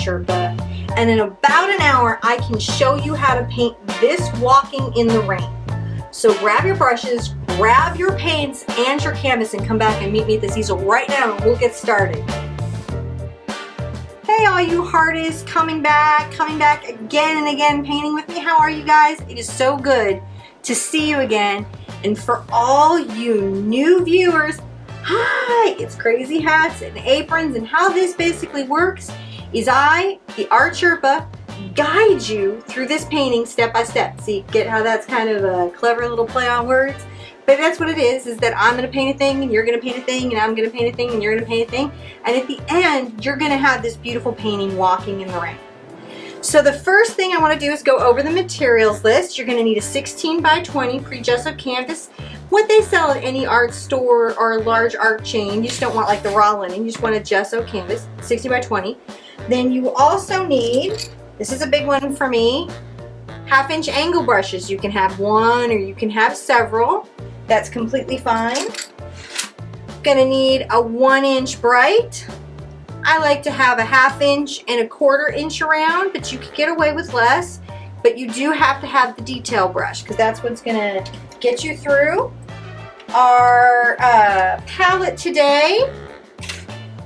TheArtSherpa, and in about an hour I can show you how to paint this walking in the rain. So grab your brushes, grab your paints and your canvas and come back and meet me at this easel right now and we'll get started. Hey all you hearties, coming back again and again painting with me. How are you guys? It is so good to see you again. And for all you new viewers, hi, it's Crazy Hats and Aprons, and how this basically works is I, the Art Sherpa, guide you through this painting step by step. See, get how that's kind of a clever little play on words? But that's what it is that I'm going to paint a thing and you're going to paint a thing and I'm going to paint a thing and you're going to paint a thing. And at the end, you're going to have this beautiful painting walking in the rain. So the first thing I want to do is go over the materials list. You're going to need a 16 by 20 pre-gesso canvas. What they sell at any art store or large art chain. You just don't want like the raw linen. You just want a gesso canvas, 60 by 20. Then you also need, this is a big one for me, 1/2-inch angle brushes. You can have one or you can have several. That's completely fine. Gonna need a 1-inch bright. I like to have a 1/2 inch and a 1/4 inch around, but you could get away with less. But you do have to have the detail brush because that's what's gonna get you through. Our palette today,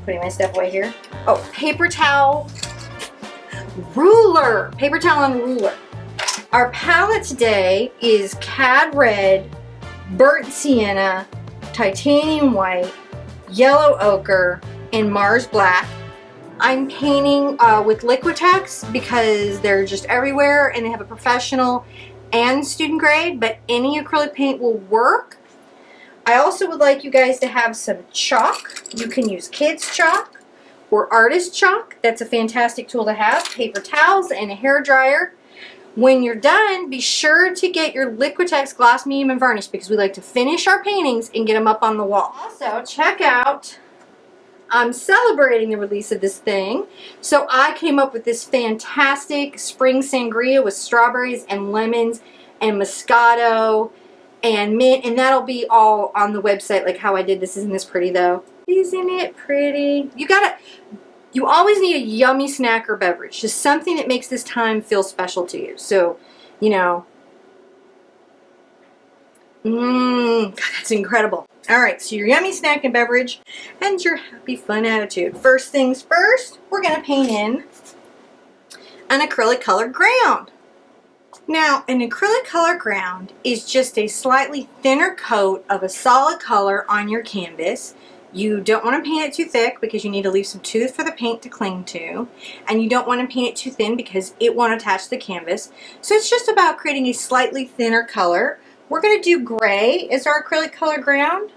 putting my stuff away here. Oh, paper towel, ruler, paper towel and ruler. Our palette today is Cad Red, Burnt Sienna, Titanium White, Yellow Ochre, and Mars Black. I'm painting with Liquitex because they're just everywhere and they have a professional and student grade, but any acrylic paint will work. I also would like you guys to have some chalk. You can use kids chalk or artist chalk. That's a fantastic tool to have. Paper towels and a hair dryer. When you're done, be sure to get your Liquitex gloss, medium, and varnish because we like to finish our paintings and get them up on the wall. Also, check out, I'm celebrating the release of this thing. So I came up with this fantastic spring sangria with strawberries and lemons and Moscato and mint, and that'll be all on the website like how I did this. Isn't this pretty though? Isn't it pretty? You always need a yummy snack or beverage, just something that makes this time feel special to you. So, you know, God, that's incredible. All right, so your yummy snack and beverage and your happy, fun attitude. First things first, we're gonna paint in an acrylic colored ground. Now, an acrylic color ground is just a slightly thinner coat of a solid color on your canvas. You don't want to paint it too thick because you need to leave some tooth for the paint to cling to, and you don't want to paint it too thin because it won't attach to the canvas. So it's just about creating a slightly thinner color. We're going to do gray as our acrylic color ground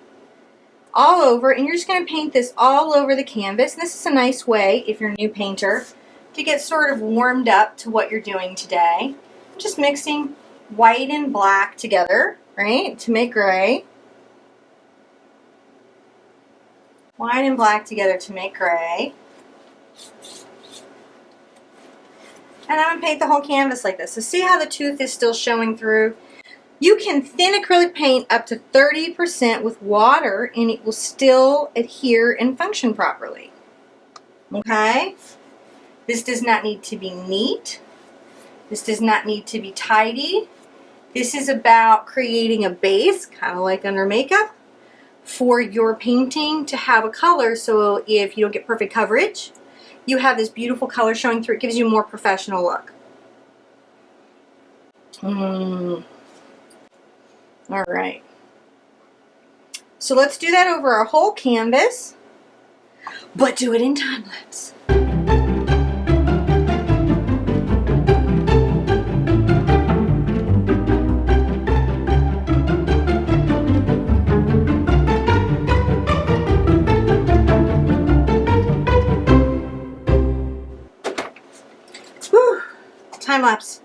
all over, and you're just going to paint this all over the canvas. And this is a nice way, if you're a new painter, to get sort of warmed up to what you're doing today. Just mixing white and black together, right, to make gray. White and black together to make gray. And I'm going to paint the whole canvas like this. So see how the tooth is still showing through? You can thin acrylic paint up to 30% with water and it will still adhere and function properly. Okay? This does not need to be neat. This does not need to be tidy. This is about creating a base, kind of like under makeup, for your painting to have a color, so if you don't get perfect coverage, you have this beautiful color showing through. It gives you a more professional look. All right. So let's do that over our whole canvas, but do it in time lapse. Time lapse.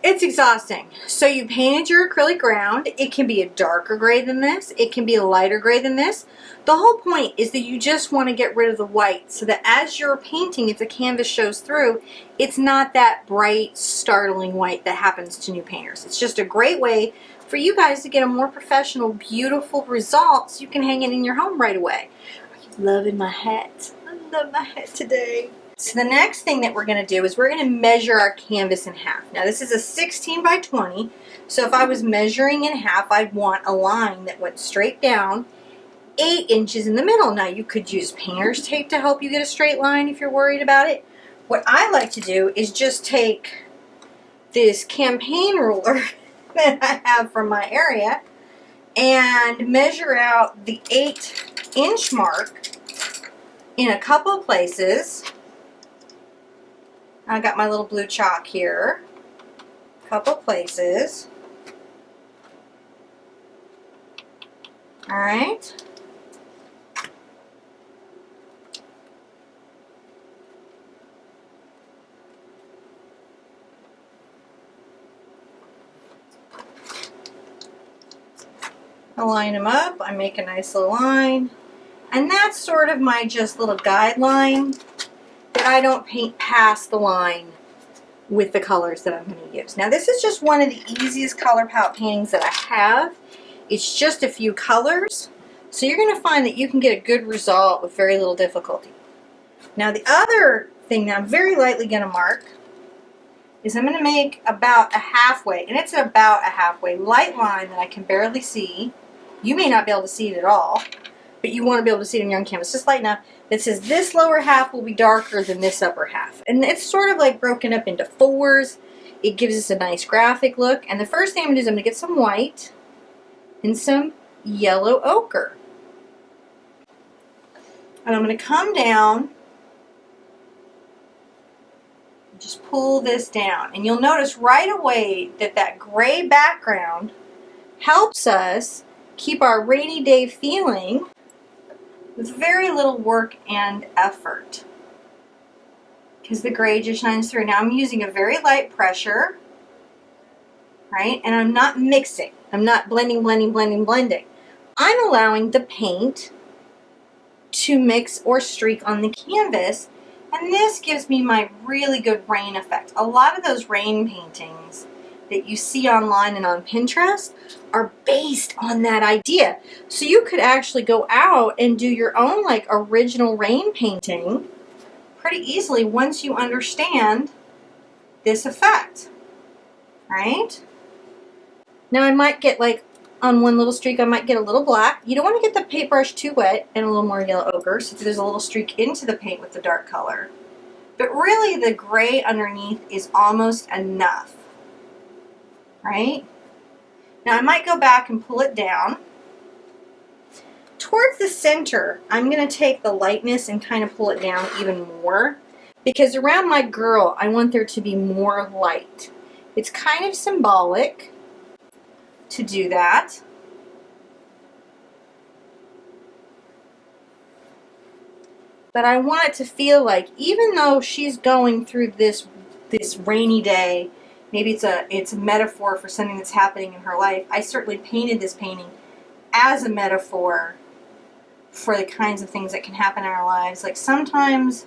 It's exhausting. So you painted your acrylic ground. It can be a darker gray than this. It can be a lighter gray than this. The whole point is that you just want to get rid of the white so that as you're painting, if the canvas shows through, it's not that bright, startling white that happens to new painters. It's just a great way for you guys to get a more professional, beautiful result so you can hang it in your home right away. Are you loving my hat? I love my hat today. So the next thing that we're going to do is we're going to measure our canvas in half. Now this is a 16 by 20, so if I was measuring in half, I'd want a line that went straight down, 8 inches in the middle. Now you could use painter's tape to help you get a straight line if you're worried about it. What I like to do is just take this campaign ruler that I have from my area and measure out the 8-inch mark in a couple of places. I got my little blue chalk here, a couple places. All right. I line them up, I make a nice little line, and that's sort of my just little guideline that I don't paint past the line with the colors that I'm going to use. Now this is just one of the easiest color palette paintings that I have. It's just a few colors, so you're going to find that you can get a good result with very little difficulty. Now the other thing that I'm very lightly going to mark is I'm going to make about a halfway, and it's about a halfway light line that I can barely see. You may not be able to see it at all, but you want to be able to see it on your own canvas, just light enough that says this lower half will be darker than this upper half. And it's sort of like broken up into 4s. It gives us a nice graphic look. And the first thing I'm going to do is I'm going to get some white and some yellow ochre. And I'm going to come down, just pull this down. And you'll notice right away that that gray background helps us keep our rainy day feeling with very little work and effort, because the gray just shines through. Now I'm using a very light pressure, right? And I'm not mixing. I'm not blending. I'm allowing the paint to mix or streak on the canvas, and this gives me my really good rain effect. A lot of those rain paintings that you see online and on Pinterest are based on that idea. So you could actually go out and do your own like original rain painting pretty easily once you understand this effect, right? Now I might get like on one little streak, I might get a little black. You don't want to get the paintbrush too wet and a little more yellow ochre, so there's a little streak into the paint with the dark color. But really the gray underneath is almost enough, right? Now I might go back and pull it down. Towards the center, I'm going to take the lightness and kind of pull it down even more, because around my girl, I want there to be more light. It's kind of symbolic to do that. But I want it to feel like, even though she's going through this rainy day, maybe it's a metaphor for something that's happening in her life. I certainly painted this painting as a metaphor for the kinds of things that can happen in our lives. Like sometimes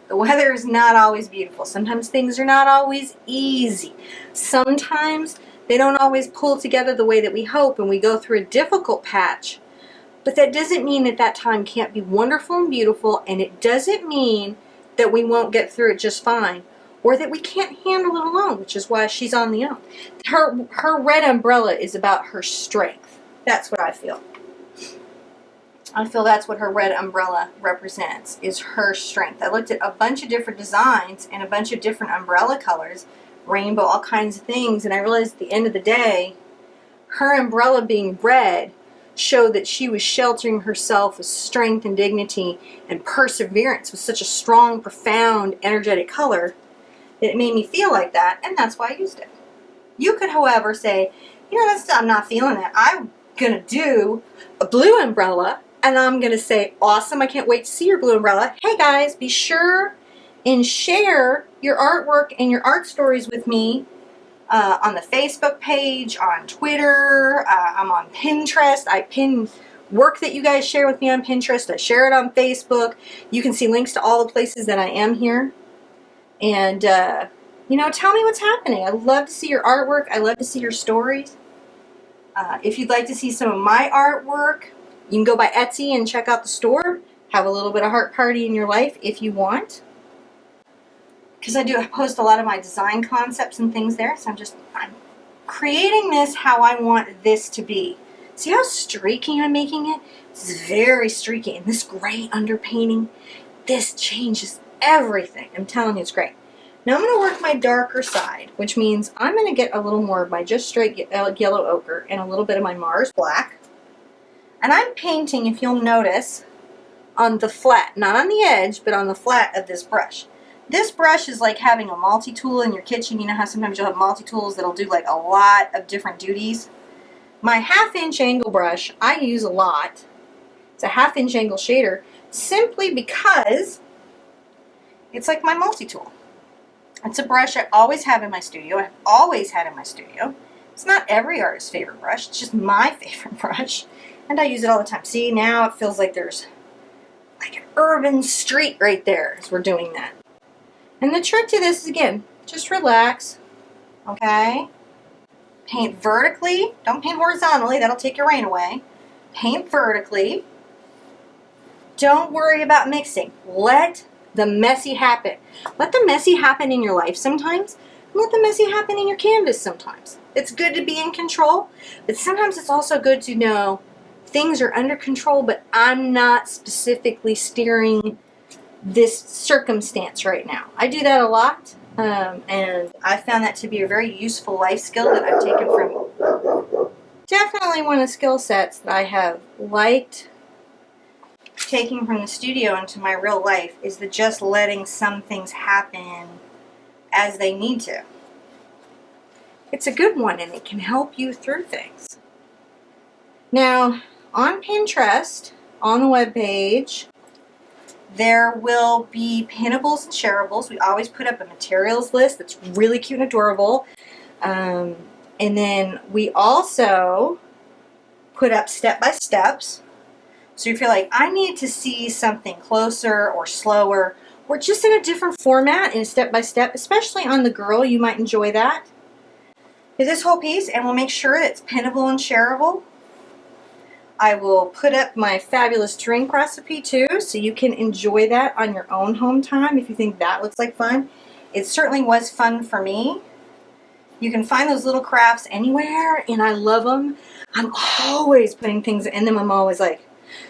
the weather is not always beautiful. Sometimes things are not always easy. Sometimes they don't always pull together the way that we hope, and we go through a difficult patch. But that doesn't mean that that time can't be wonderful and beautiful, and it doesn't mean that we won't get through it just fine, or that we can't handle it alone, which is why she's on the own. Her red umbrella is about her strength. That's what I feel. I feel that's what her red umbrella represents, is her strength. I looked at a bunch of different designs and a bunch of different umbrella colors, rainbow, all kinds of things, and I realized at the end of the day, her umbrella being red showed that she was sheltering herself with strength and dignity and perseverance with such a strong, profound, energetic color that it made me feel like that, and that's why I used it. You could, however, say, you know, I'm not feeling it. I'm going to do a blue umbrella, and I'm going to say, awesome, I can't wait to see your blue umbrella. Hey guys, be sure and share your artwork and your art stories with me on the Facebook page, on Twitter, I'm on Pinterest. I pin work that you guys share with me on Pinterest. I share it on Facebook. You can see links to all the places that I am here. And, you know, tell me what's happening. I love to see your artwork. I love to see your stories. If you'd like to see some of my artwork, you can go by Etsy and check out the store. Have a little bit of heart party in your life if you want. because I post a lot of my design concepts and things there. So I'm creating this how I want this to be. See how streaky I'm making it? This is very streaky. And this gray underpainting, this changes everything. I'm telling you, it's great. Now I'm going to work my darker side, which means I'm going to get a little more of my just straight yellow ochre and a little bit of my Mars black. And I'm painting, if you'll notice, on the flat, not on the edge, but on the flat of this brush. This brush is like having a multi-tool in your kitchen. You know how sometimes you'll have multi-tools that'll do like a lot of different duties? My 1/2" angle brush, I use a lot. It's a 1/2" angle shader, simply because it's like my multi-tool. It's a brush I always have in my studio. I've always had in my studio. It's not every artist's favorite brush. It's just my favorite brush. And I use it all the time. See, now it feels like there's like an urban street right there as we're doing that. And the trick to this is, again, just relax, okay? Paint vertically. Don't paint horizontally. That'll take your rain away. Paint vertically. Don't worry about mixing. Let the messy happen. Let the messy happen in your life sometimes. Let the messy happen in your canvas sometimes. It's good to be in control, but sometimes it's also good to know things are under control, but I'm not specifically steering this circumstance right now. I do that a lot, and I found that to be a very useful life skill that I've taken from definitely one of the skill sets that I have liked taking from the studio into my real life is the just letting some things happen as they need to. It's a good one, and it can help you through things. Now, on Pinterest, on the webpage, there will be pinnables and shareables. We always put up a materials list that's really cute and adorable. And then we also put up step-by-steps. So if you're like, I need to see something closer or slower, or just in a different format, in a step-by-step, especially on the girl, you might enjoy that. For this whole piece, and we'll make sure that it's pinnable and shareable. I will put up my fabulous drink recipe too, so you can enjoy that on your own home time if you think that looks like fun. It certainly was fun for me. You can find those little crafts anywhere, and I love them. I'm always putting things in them. I'm always like,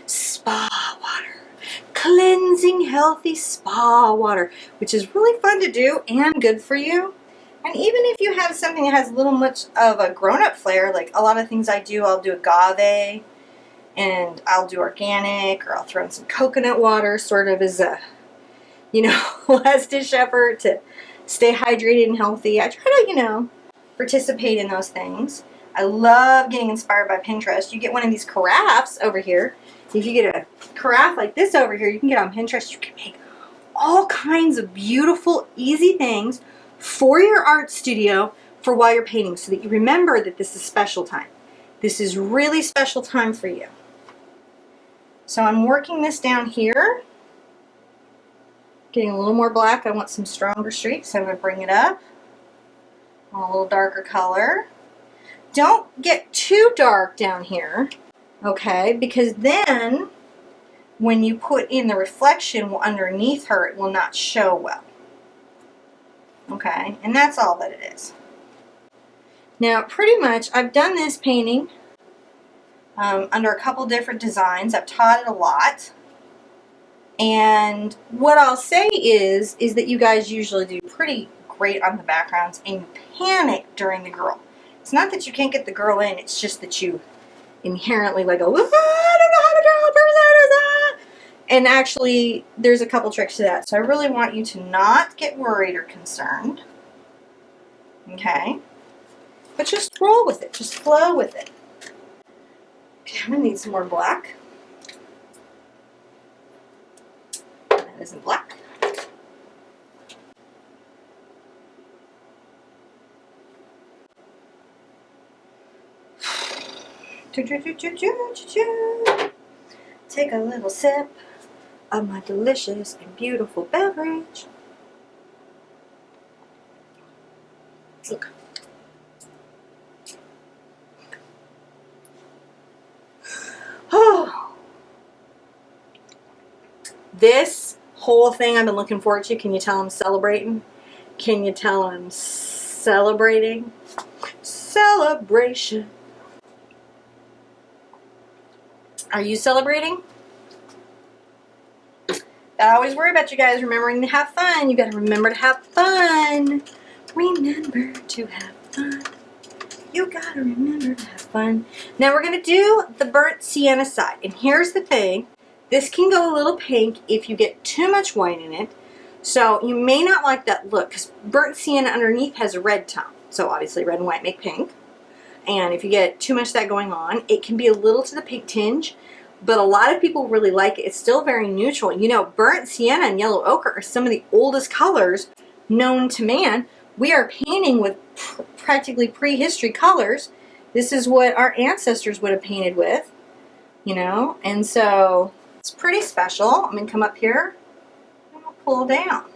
spa water, cleansing, healthy spa water, which is really fun to do and good for you. And even if you have something that has a little much of a grown-up flair, like a lot of things I do, I'll do agave, and I'll do organic, or I'll throw in some coconut water, sort of as a, you know, last-ditch effort to stay hydrated and healthy. I try to, you know, participate in those things. I love getting inspired by Pinterest. You get one of these carafes over here. If you get a carafe like this over here, you can get on Pinterest. You can make all kinds of beautiful, easy things for your art studio for while you're painting, so that you remember that this is special time. This is really special time for you. So I'm working this down here, getting a little more black. I want some stronger streaks, so I'm going to bring it up. A little darker color. Don't get too dark down here, okay, because then when you put in the reflection underneath her, it will not show well. Okay, and that's all that it is. Now, pretty much, I've done this painting under a couple different designs. I've taught it a lot. And what I'll say is that you guys usually do pretty great on the backgrounds, and you panic during the girl. It's not that you can't get the girl in, it's just that you inherently like, oh, I don't know how to draw a person. And actually, there's a couple tricks to that. So I really want you to not get worried or concerned. Okay? But just roll with it. Just flow with it. Okay, I'm going to need some more black. That isn't black. Take a little sip of my delicious and beautiful beverage. Look. Oh. This whole thing I've been looking forward to. Can you tell I'm celebrating? Can you tell I'm celebrating? Celebration. Are you celebrating? I always worry about you guys remembering to have fun. You got to remember to have fun. Remember to have fun. You got to remember to have fun. Now we're going to do the burnt sienna side. And here's the thing. This can go a little pink if you get too much white in it. So you may not like that look because burnt sienna underneath has a red tone. So obviously red and white make pink. And if you get too much of that going on, it can be a little to the pink tinge. But a lot of people really like it. It's still very neutral. You know, burnt sienna and yellow ochre are some of the oldest colors known to man. We are painting with practically prehistory colors. This is what our ancestors would have painted with, you know. And so it's pretty special. I'm going to come up here and I'll pull down.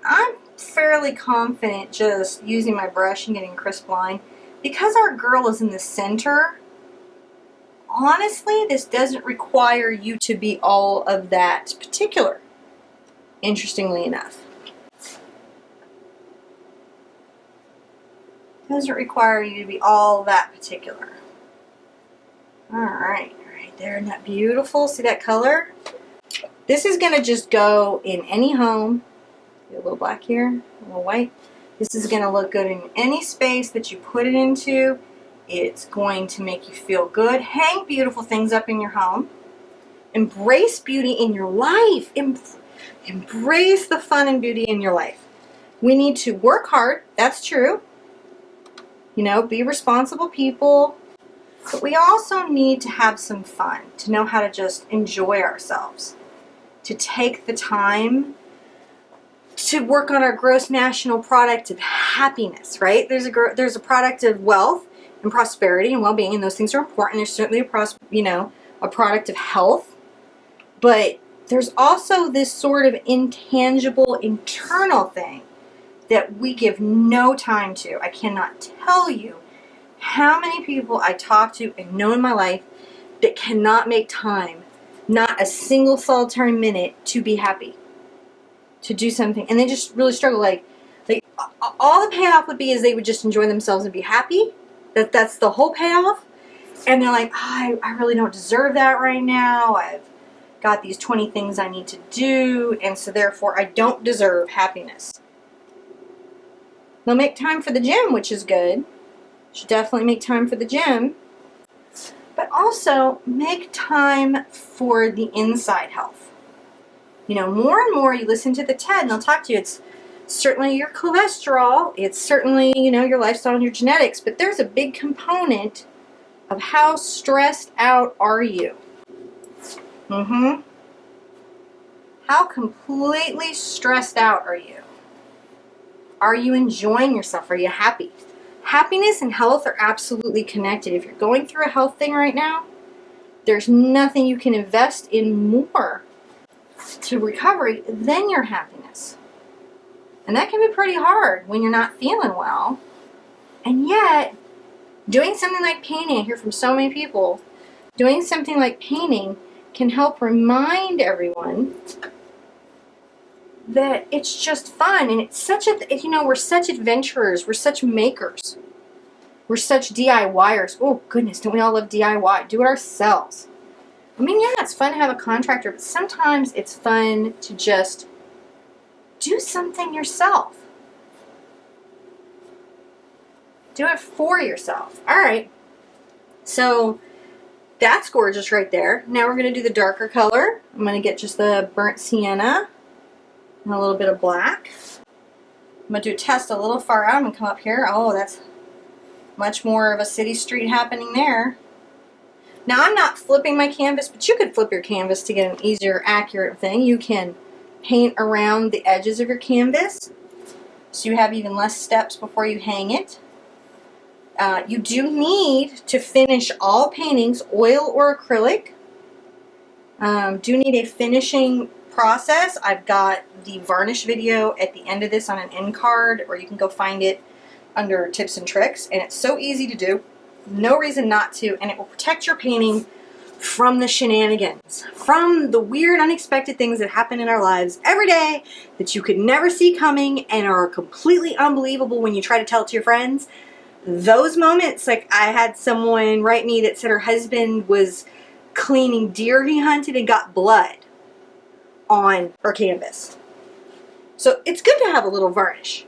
I'm fairly confident just using my brush and getting a crisp line. Because our girl is in the center, honestly, this doesn't require you to be all of that particular, interestingly enough. Doesn't require you to be all that particular. Alright, right there, isn't that beautiful? See that color? This is going to just go in any home. A little black here, a little white. This is going to look good in any space that you put it into. It's going to make you feel good. Hang beautiful things up in your home. Embrace beauty in your life. Embrace the fun and beauty in your life. We need to work hard. That's true. You know, be responsible people. But we also need to have some fun. To know how to just enjoy ourselves. To take the time to work on our gross national product of happiness, right? There's a product of wealth and prosperity and well-being, and those things are important. There's certainly a product of health, but there's also this sort of intangible internal thing that we give no time to. I cannot tell you how many people I talk to and know in my life that cannot make time, not a single solitary minute, to be happy, to do something, and they just really struggle. Like all the payoff would be is they would just enjoy themselves and be happy. That's the whole payoff. And they're like, oh, I really don't deserve that right now. I've got these 20 things I need to do, and so therefore I don't deserve happiness. They'll make time for the gym, which is good. Should definitely make time for the gym. But also make time for the inside health. You know, more and more you listen to the TED and they'll talk to you. It's certainly your cholesterol, it's certainly, you know, your lifestyle and your genetics, but there's a big component of how stressed out are you. How completely stressed out are you? Are you enjoying yourself? Are you happy? Happiness and health are absolutely connected. If you're going through a health thing right now, there's nothing you can invest in more to recovery than your happiness. And that can be pretty hard when you're not feeling well. And yet, doing something like painting, I hear from so many people, doing something like painting can help remind everyone that it's just fun. And it's such a, you know, we're such adventurers. We're such makers. We're such DIYers. Oh, goodness, don't we all love DIY? Do it ourselves. I mean, yeah, it's fun to have a contractor, but sometimes it's fun to just do something yourself. Do it for yourself. All right. So that's gorgeous right there. Now we're going to do the darker color. I'm going to get just the burnt sienna and a little bit of black. I'm going to do a test a little far out. I'm going to come up here. Oh, that's much more of a city street happening there. Now I'm not flipping my canvas, but you could flip your canvas to get an easier, accurate thing. You can paint around the edges of your canvas so you have even less steps before you hang it. You do need to finish all paintings, oil or acrylic. Do need a finishing process. I've got the varnish video at the end of this on an end card, or you can go find it under tips and tricks, and it's so easy to do. No reason not to, and it will protect your painting from the shenanigans, from the weird, unexpected things that happen in our lives every day that you could never see coming and are completely unbelievable when you try to tell it to your friends. Those moments, like I had someone write me that said her husband was cleaning deer he hunted and got blood on her canvas. So it's good to have a little varnish.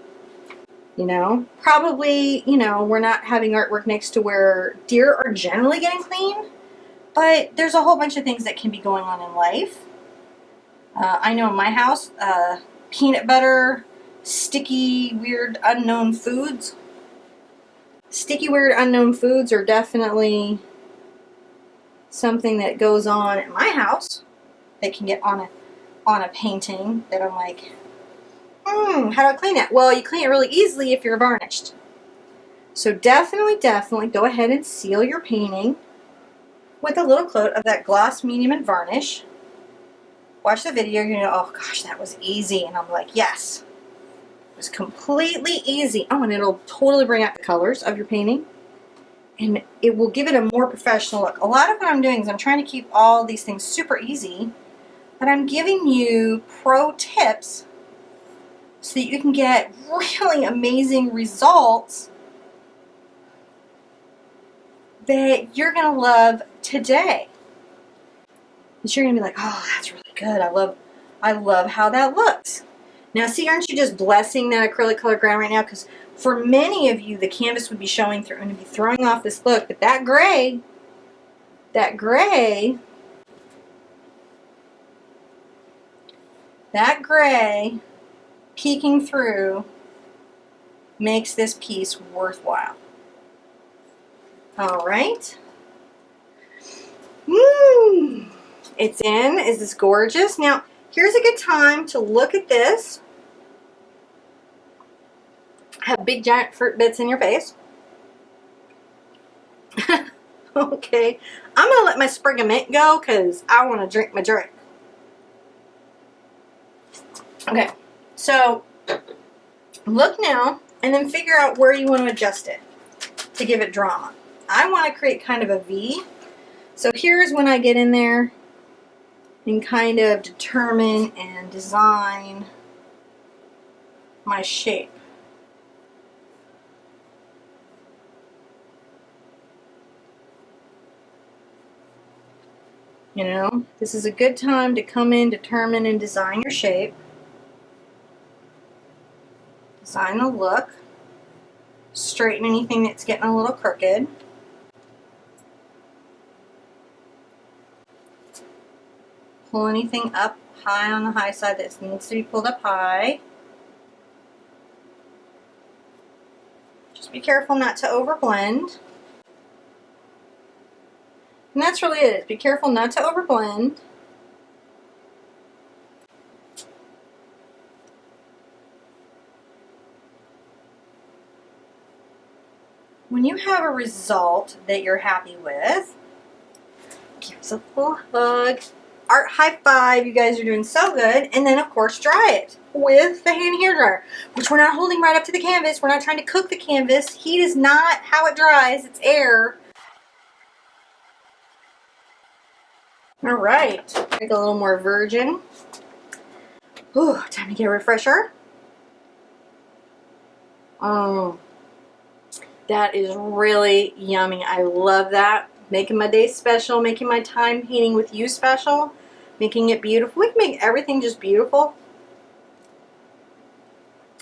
You know, probably, you know, we're not having artwork next to where deer are generally getting clean, but there's a whole bunch of things that can be going on in life. I know in my house, peanut butter, sticky, weird, unknown foods. Sticky, weird, unknown foods are definitely something that goes on at my house that can get on a painting that I'm like, how do I clean that? Well, you clean it really easily if you're varnished. So definitely go ahead and seal your painting with a little coat of that gloss medium and varnish. Watch the video, you're gonna go, oh gosh, that was easy. And I'm like, yes, it was completely easy. Oh, and it'll totally bring out the colors of your painting. And it will give it a more professional look. A lot of what I'm doing is I'm trying to keep all these things super easy, but I'm giving you pro tips so that you can get really amazing results that you're going to love today. That you're going to be like, oh, that's really good. I love how that looks. Now, see, aren't you just blessing that acrylic color ground right now? Because for many of you, the canvas would be showing through and be throwing off this look. But that gray peeking through makes this piece worthwhile. All right. It's in. Is this gorgeous? Now, here's a good time to look at this. Have big giant fruit bits in your face. Okay. I'm going to let my sprig of mint go because I want to drink my drink. Okay. So, look now and then figure out where you want to adjust it to give it drama. I want to create kind of a V. So here's when I get in there and kind of determine and design my shape. You know, this is a good time to come in, determine, and design your shape. Design the look. Straighten anything that's getting a little crooked. Pull anything up high on the high side that needs to be pulled up high. Just be careful not to overblend. And that's really it. Be careful not to overblend. When you have a result that you're happy with, give yourself a little hug. Art high five, you guys are doing so good. And then of course dry it with the hand hair dryer, which we're not holding right up to the canvas. We're not trying to cook the canvas. Heat is not how it dries, it's air. All right, make a little more virgin. Ooh, time to get a refresher. That is really yummy. I love that. Making my day special, making my time painting with you special, making it beautiful. We can make everything just beautiful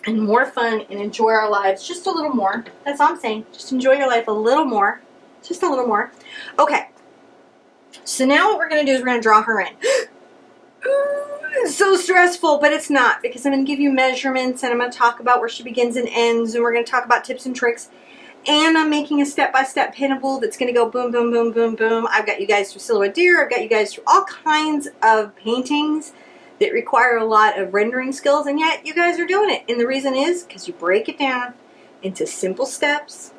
and more fun and enjoy our lives just a little more. That's all I'm saying. Just enjoy your life a little more. Just a little more. Okay. So now what we're going to do is we're going to draw her in. It's so stressful, but it's not, because I'm going to give you measurements and I'm going to talk about where she begins and ends, and we're going to talk about tips and tricks. And I'm making a step-by-step pinnable that's going to go boom, boom, boom, boom, boom. I've got you guys through Silhouette Deer. I've got you guys through all kinds of paintings that require a lot of rendering skills, and yet you guys are doing it. And the reason is because you break it down into simple steps.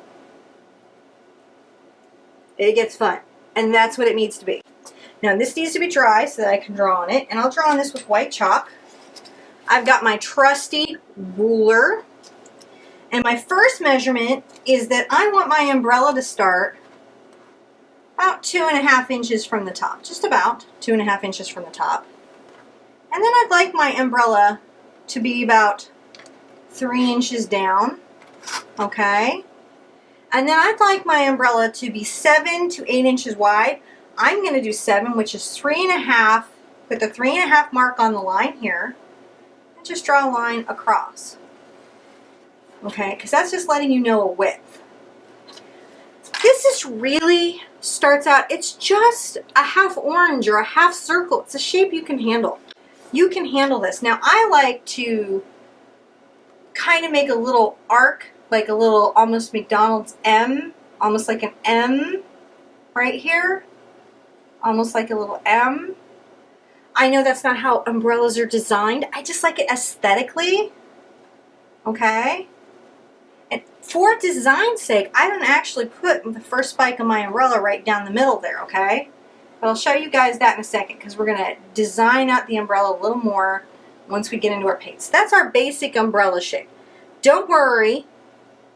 It gets fun. And that's what it needs to be. Now this needs to be dry so that I can draw on it. And I'll draw on this with white chalk. I've got my trusty ruler. And my first measurement is that I want my umbrella to start about 2.5 inches from the top, just about 2.5 inches from the top. And then I'd like my umbrella to be about 3 inches down, okay? And then I'd like my umbrella to be 7 to 8 inches wide. I'm going to do 7, which is 3.5. Put the 3.5 mark on the line here, and just draw a line across. Okay, because that's just letting you know a width. This is really starts out, it's just a half orange or a half circle. It's a shape you can handle. You can handle this. Now I like to kind of make a little arc, like a little almost McDonald's M, almost like an M right here, almost like a little M. I know that's not how umbrellas are designed. I just like it aesthetically, okay? And for design's sake, I don't actually put the first spike of my umbrella right down the middle there, okay? But I'll show you guys that in a second because we're going to design out the umbrella a little more once we get into our paints. So that's our basic umbrella shape. Don't worry,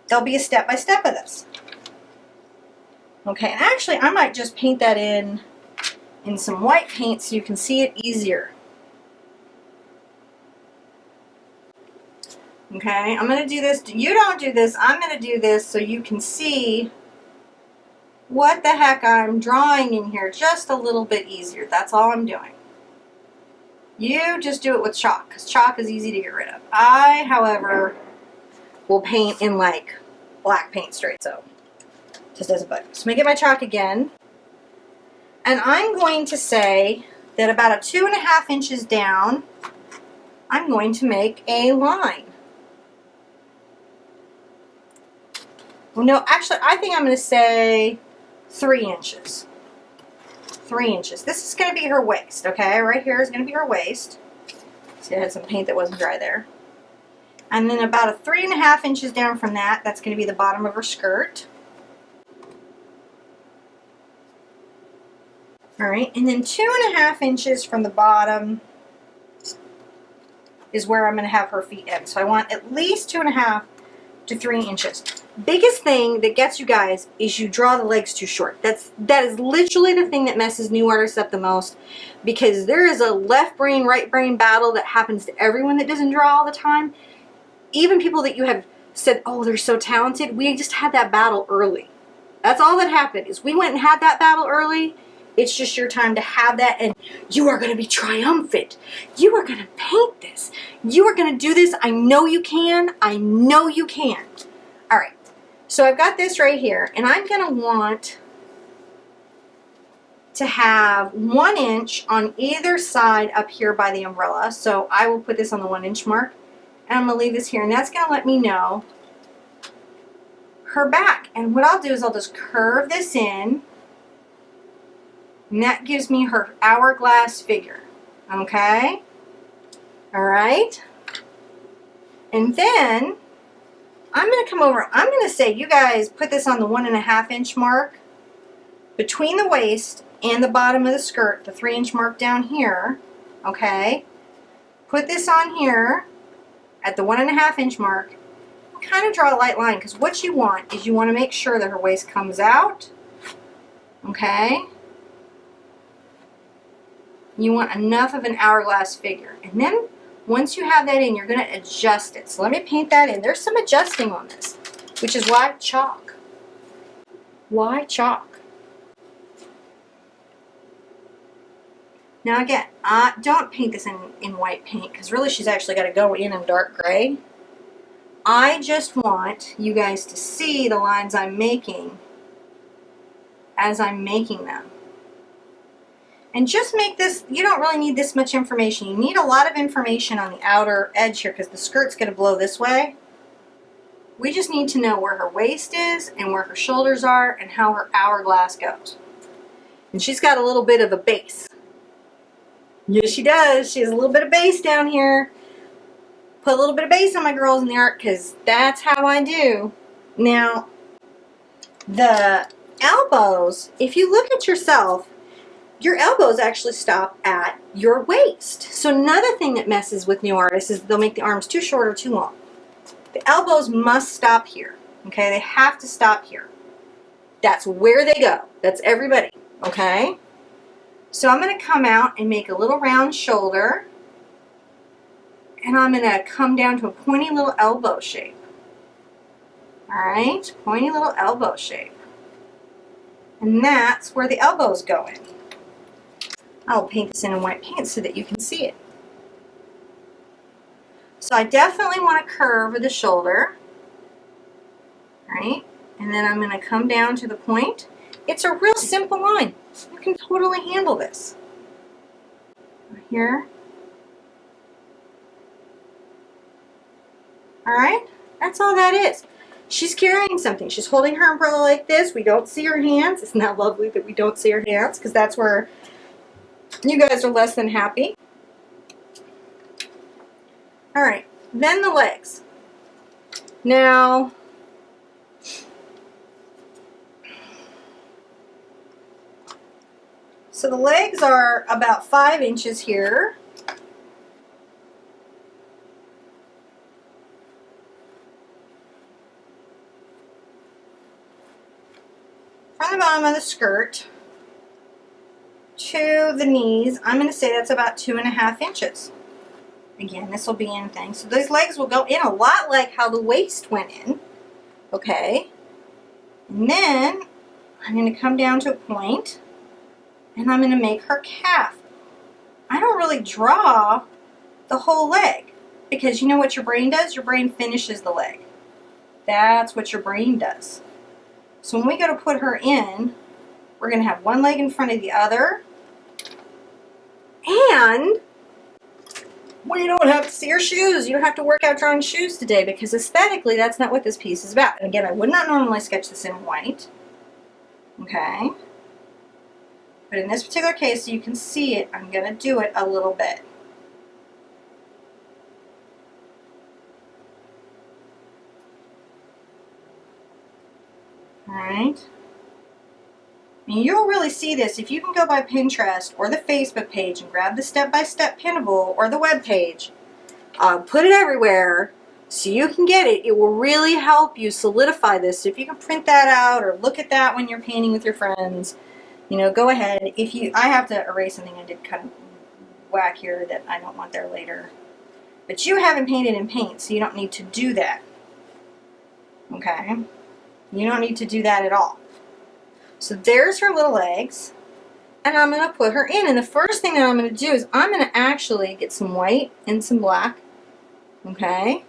there'll be a step-by-step of this. Okay, and actually I might just paint that in some white paint so you can see it easier. Okay, I'm going to do this. You don't do this. I'm going to do this so you can see what the heck I'm drawing in here just a little bit easier. That's all I'm doing. You just do it with chalk because chalk is easy to get rid of. I, however, will paint in like black paint straight, so just doesn't bug me. So let me get my chalk again. And I'm going to say that about 2.5 inches down, I'm going to make a line. Well, no, actually, I think I'm going to say 3 inches. 3 inches. This is going to be her waist, okay? Right here is going to be her waist. See, I had some paint that wasn't dry there. And then about 3.5 inches down from that, that's going to be the bottom of her skirt. All right, and then 2.5 inches from the bottom is where I'm going to have her feet end. So I want at least 2.5 to 3 inches. Biggest thing that gets you guys is you draw the legs too short. That is literally the thing that messes new artists up the most, because there is a left brain, right brain battle that happens to everyone that doesn't draw all the time. Even people that you have said, oh, they're so talented, we just had that battle early. That's all that happened, is we went and had that battle early. It's just your time to have that, and you are going to be triumphant. You are going to paint this. You are going to do this. I know you can. I know you can. All right. So I've got this right here, and I'm going to want to have 1 inch on either side up here by the umbrella. So I will put this on the 1 inch mark, and I'm going to leave this here, and that's going to let me know her back. And what I'll do is I'll just curve this in, and that gives me her hourglass figure. Okay? All right? And then I'm going to come over. I'm going to say, you guys put this on the 1.5 inch mark between the waist and the bottom of the skirt, the 3 inch mark down here. Okay? Put this on here at the 1.5 inch mark. Kind of draw a light line, because what you want is you want to make sure that her waist comes out. Okay? You want enough of an hourglass figure. And then once you have that in, you're going to adjust it. So let me paint that in. There's some adjusting on this, which is why chalk. Why chalk? Now again, don't paint this in white paint, because really she's actually got to go in dark gray. I just want you guys to see the lines I'm making as I'm making them. And just make this, you don't really need this much information. You need a lot of information on the outer edge here, because the skirt's going to blow this way. We just need to know where her waist is and where her shoulders are and how her hourglass goes. And she's got a little bit of a base. Yes, she does. She has a little bit of base down here. Put a little bit of base on my girls in the art, because that's how I do. Now, the elbows, if you look at yourself, your elbows actually stop at your waist. So another thing that messes with new artists is they'll make the arms too short or too long. The elbows must stop here. Okay, they have to stop here. That's where they go. That's everybody, okay? So I'm going to come out and make a little round shoulder, and I'm going to come down to a pointy little elbow shape. All right, pointy little elbow shape. And that's where the elbow's going. I'll paint this in white paint so that you can see it. So I definitely want to curve the shoulder, right? And then I'm going to come down to the point. It's a real simple line. You can totally handle this. Here. All right, that's all that is. She's carrying something. She's holding her umbrella like this. We don't see her hands. Isn't that lovely that we don't see her hands? Because that's where you guys are less than happy. All right, then the legs. Now, so the legs are about 5 inches here. From the bottom of the skirt to the knees, I'm going to say that's about 2.5 inches. Again, this will be in things. So those legs will go in a lot like how the waist went in. Okay. And then I'm going to come down to a point, and I'm going to make her calf. I don't really draw the whole leg, because you know what your brain does? Your brain finishes the leg. That's what your brain does. So when we go to put her in, we're going to have one leg in front of the other. And we don't have to see her shoes. You don't have to work out drawing shoes today, because aesthetically that's not what this piece is about. And again, I would not normally sketch this in white. Okay. But in this particular case, so you can see it, I'm going to do it a little bit. Alright. And you'll really see this if you can go by Pinterest or the Facebook page and grab the step-by-step pinnable or the web page. Put it everywhere so you can get it. It will really help you solidify this. So if you can print that out or look at that when you're painting with your friends, you know, go ahead. I have to erase something I did kind of whack here that I don't want there later. But you haven't painted in paint, so you don't need to do that. Okay? You don't need to do that at all. So there's her little legs, and I'm going to put her in. And the first thing that I'm going to do is I'm going to actually get some white and some black. Okay?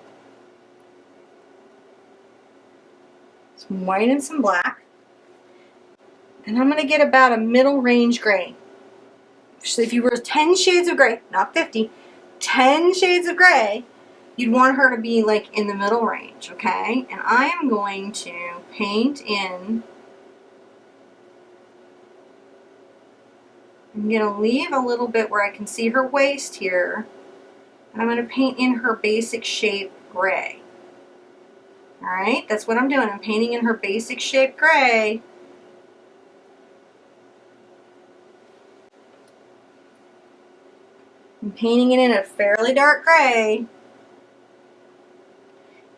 Some white and some black. And I'm going to get about a middle range gray. So if you were 10 shades of gray, not 50, 10 shades of gray, you'd want her to be like in the middle range, okay? And I am going to paint in. I'm going to leave a little bit where I can see her waist here. And I'm going to paint in her basic shape gray. Alright, that's what I'm doing. I'm painting in her basic shape gray. I'm painting it in a fairly dark gray.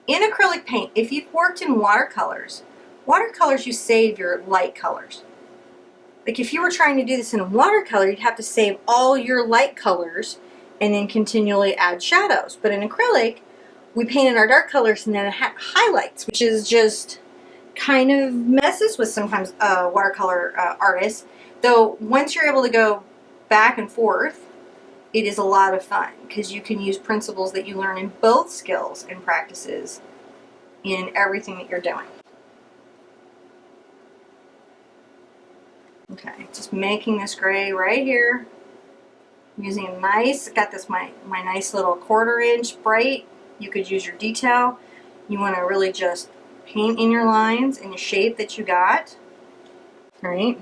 In acrylic paint, if you've worked in watercolors you save your light colors. Like if you were trying to do this in a watercolor, you'd have to save all your light colors and then continually add shadows. But in acrylic, we paint in our dark colors and then highlights, which is just kind of messes with sometimes watercolor artists. Though once you're able to go back and forth, it is a lot of fun because you can use principles that you learn in both skills and practices in everything that you're doing. Okay, just making this gray right here. Using a nice, got this my nice little 1/4 inch bright. You could use your detail. You want to really just paint in your lines in the shape that you got. All right.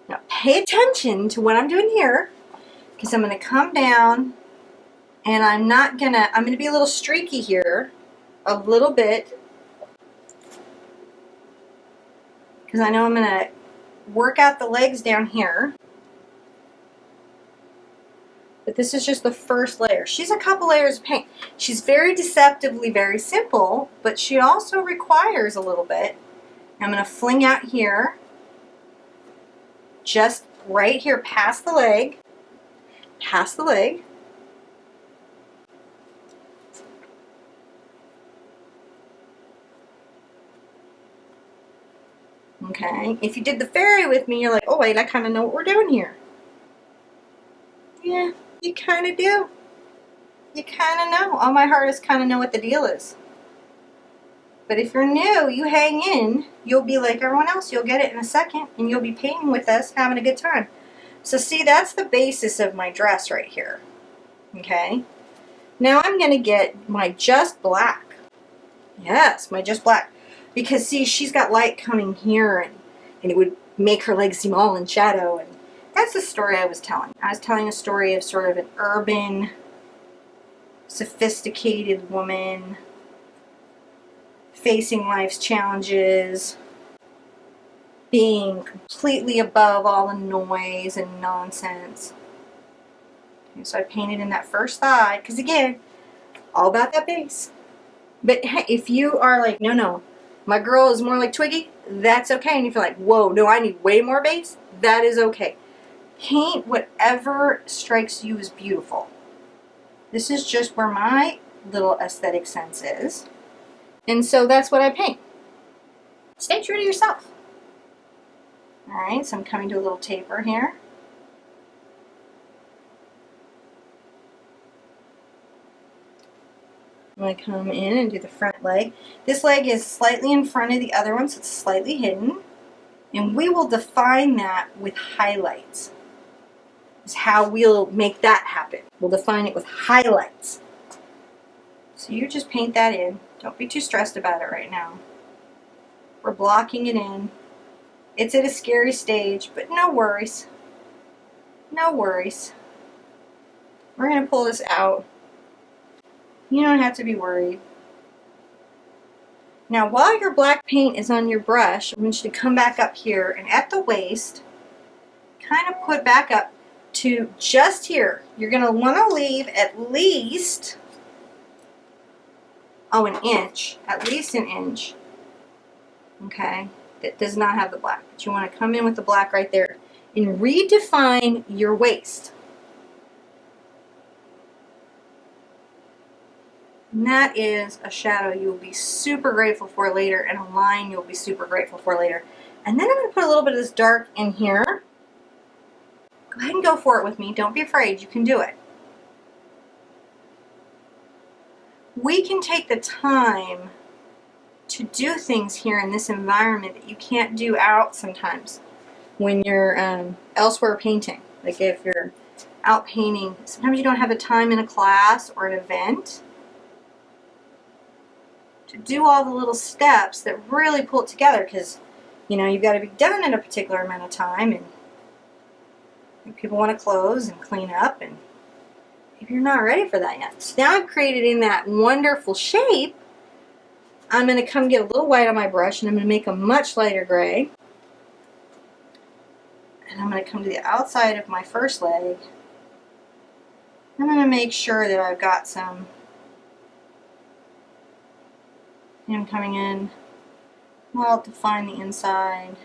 Now pay attention to what I'm doing here, because I'm going to come down and I'm going to be a little streaky here, a little bit, because I know I'm going to work out the legs down here. But this is just the first layer. She's a couple layers of paint. She's very deceptively very simple, but she also requires a little bit. I'm going to fling out here, just right here past the leg, past the leg. Okay, if you did the fairy with me, you're like, oh wait, I kind of know what we're doing here. Yeah, you kind of do. You kind of know. All my artists kind of know what the deal is. But if you're new, you hang in, you'll be like everyone else. You'll get it in a second, and you'll be painting with us, having a good time. So see, that's the basis of my dress right here. Okay? Now I'm going to get my just black. Yes, my just black. Because see, she's got light coming here, and it would make her legs seem all in shadow. And that's the story I was telling. I was telling a story of sort of an urban, sophisticated woman facing life's challenges, being completely above all the noise and nonsense. Okay, so I painted in that first thigh, because again, all about that base. But hey, if you are like, no, my girl is more like Twiggy, that's okay. And if you're like, whoa, no, I need way more base, that is okay. Paint whatever strikes you as beautiful. This is just where my little aesthetic sense is. And so that's what I paint. Stay true to yourself. Alright, so I'm coming to a little taper here. I'm going to come in and do the front leg. This leg is slightly in front of the other one, so it's slightly hidden. And we will define that with highlights. Is how we'll make that happen. We'll define it with highlights. So you just paint that in. Don't be too stressed about it right now. We're blocking it in. It's at a scary stage, but no worries. No worries. We're going to pull this out. You don't have to be worried. Now, while your black paint is on your brush, I want you to come back up here and at the waist, kind of put back up to just here. You're going to want to leave at least, an inch. At least an inch. Okay? That does not have the black. But you want to come in with the black right there and redefine your waist. And that is a shadow you'll be super grateful for later, and a line you'll be super grateful for later. And then I'm going to put a little bit of this dark in here. Go ahead and go for it with me. Don't be afraid. You can do it. We can take the time to do things here in this environment that you can't do out sometimes when you're elsewhere painting. Like if you're out painting, sometimes you don't have the time in a class or an event to do all the little steps that really pull it together, because you've got to be done in a particular amount of time, and people want to close and clean up, and if you're not ready for that yet. So now I've created in that wonderful shape. I'm going to come get a little white on my brush, and I'm going to make a much lighter gray, and I'm going to come to the outside of my first leg. I'm going to make sure that I've got some. I'm coming in, I'll define the inside.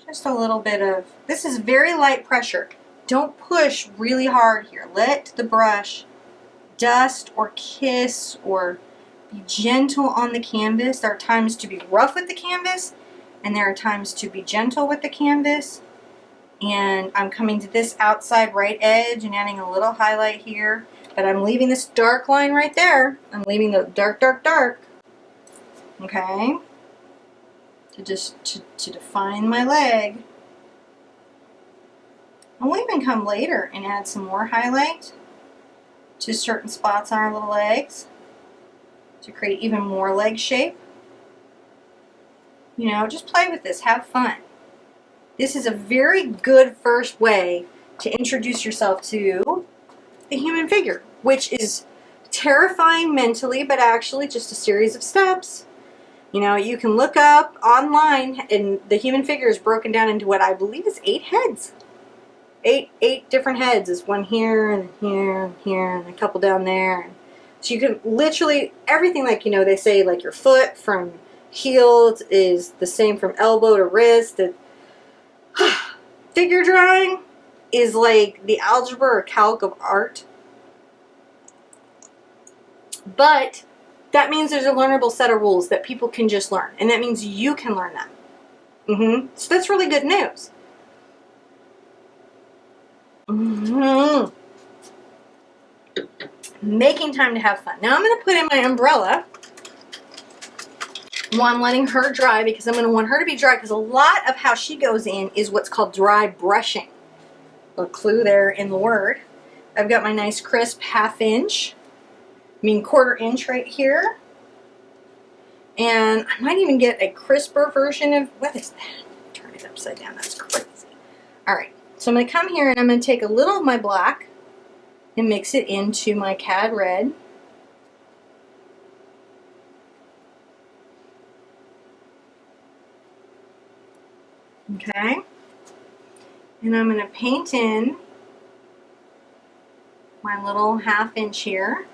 Just a little bit of, this is very light pressure. Don't push really hard here. Let the brush dust or kiss or be gentle on the canvas. There are times to be rough with the canvas, and there are times to be gentle with the canvas. And I'm coming to this outside right edge and adding a little highlight here, but I'm leaving this dark line right there. I'm leaving the dark, dark, dark. Okay, to define my leg. And we'll even come later and add some more highlight to certain spots on our little legs to create even more leg shape. Just play with this, have fun. This is a very good first way to introduce yourself to the human figure, which is terrifying mentally, but actually just a series of steps. You can look up online, and the human figure is broken down into what I believe is 8 heads. Eight different heads. Is one here and here and here and a couple down there. So you can literally, everything like, they say like your foot from heel is the same from elbow to wrist. Figure drawing is like the algebra or calc of art. But that means there's a learnable set of rules that people can just learn. And that means you can learn them. So that's really good news. Making time to have fun. Now I'm going to put in my umbrella while I'm letting her dry, because I'm going to want her to be dry, because a lot of how she goes in is what's called dry brushing. A clue there in the word. I've got my nice crisp 1/2 inch, quarter inch right here. And I might even get a crisper version of, what is that? Turn it upside down, that's crazy. All right, so I'm going to come here and I'm going to take a little of my black and mix it into my cad red. Okay, and I'm going to paint in my little 1/2 inch here.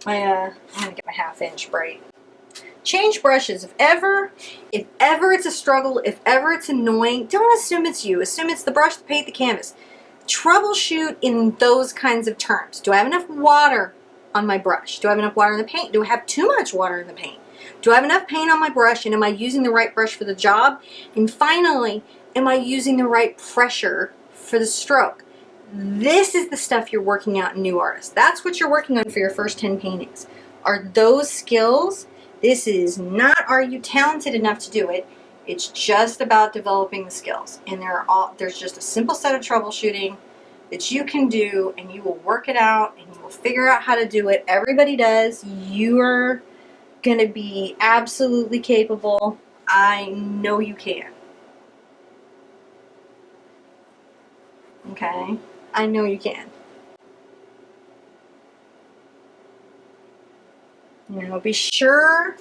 I'm going to get my 1/2 inch bright. Change brushes. If ever it's a struggle, if ever it's annoying, don't assume it's you. Assume it's the brush, the paint, the canvas. Troubleshoot in those kinds of terms. Do I have enough water on my brush? Do I have enough water in the paint? Do I have too much water in the paint? Do I have enough paint on my brush, and am I using the right brush for the job? And finally, am I using the right pressure for the stroke? This is the stuff you're working out in new artists. That's what you're working on for your first 10 paintings. Are those skills? This is not, are you talented enough to do it? It's just about developing the skills. And there's just a simple set of troubleshooting that you can do, and you will work it out, and you will figure out how to do it. Everybody does. You're going to be absolutely capable. I know you can. Okay? I know you can. Be sure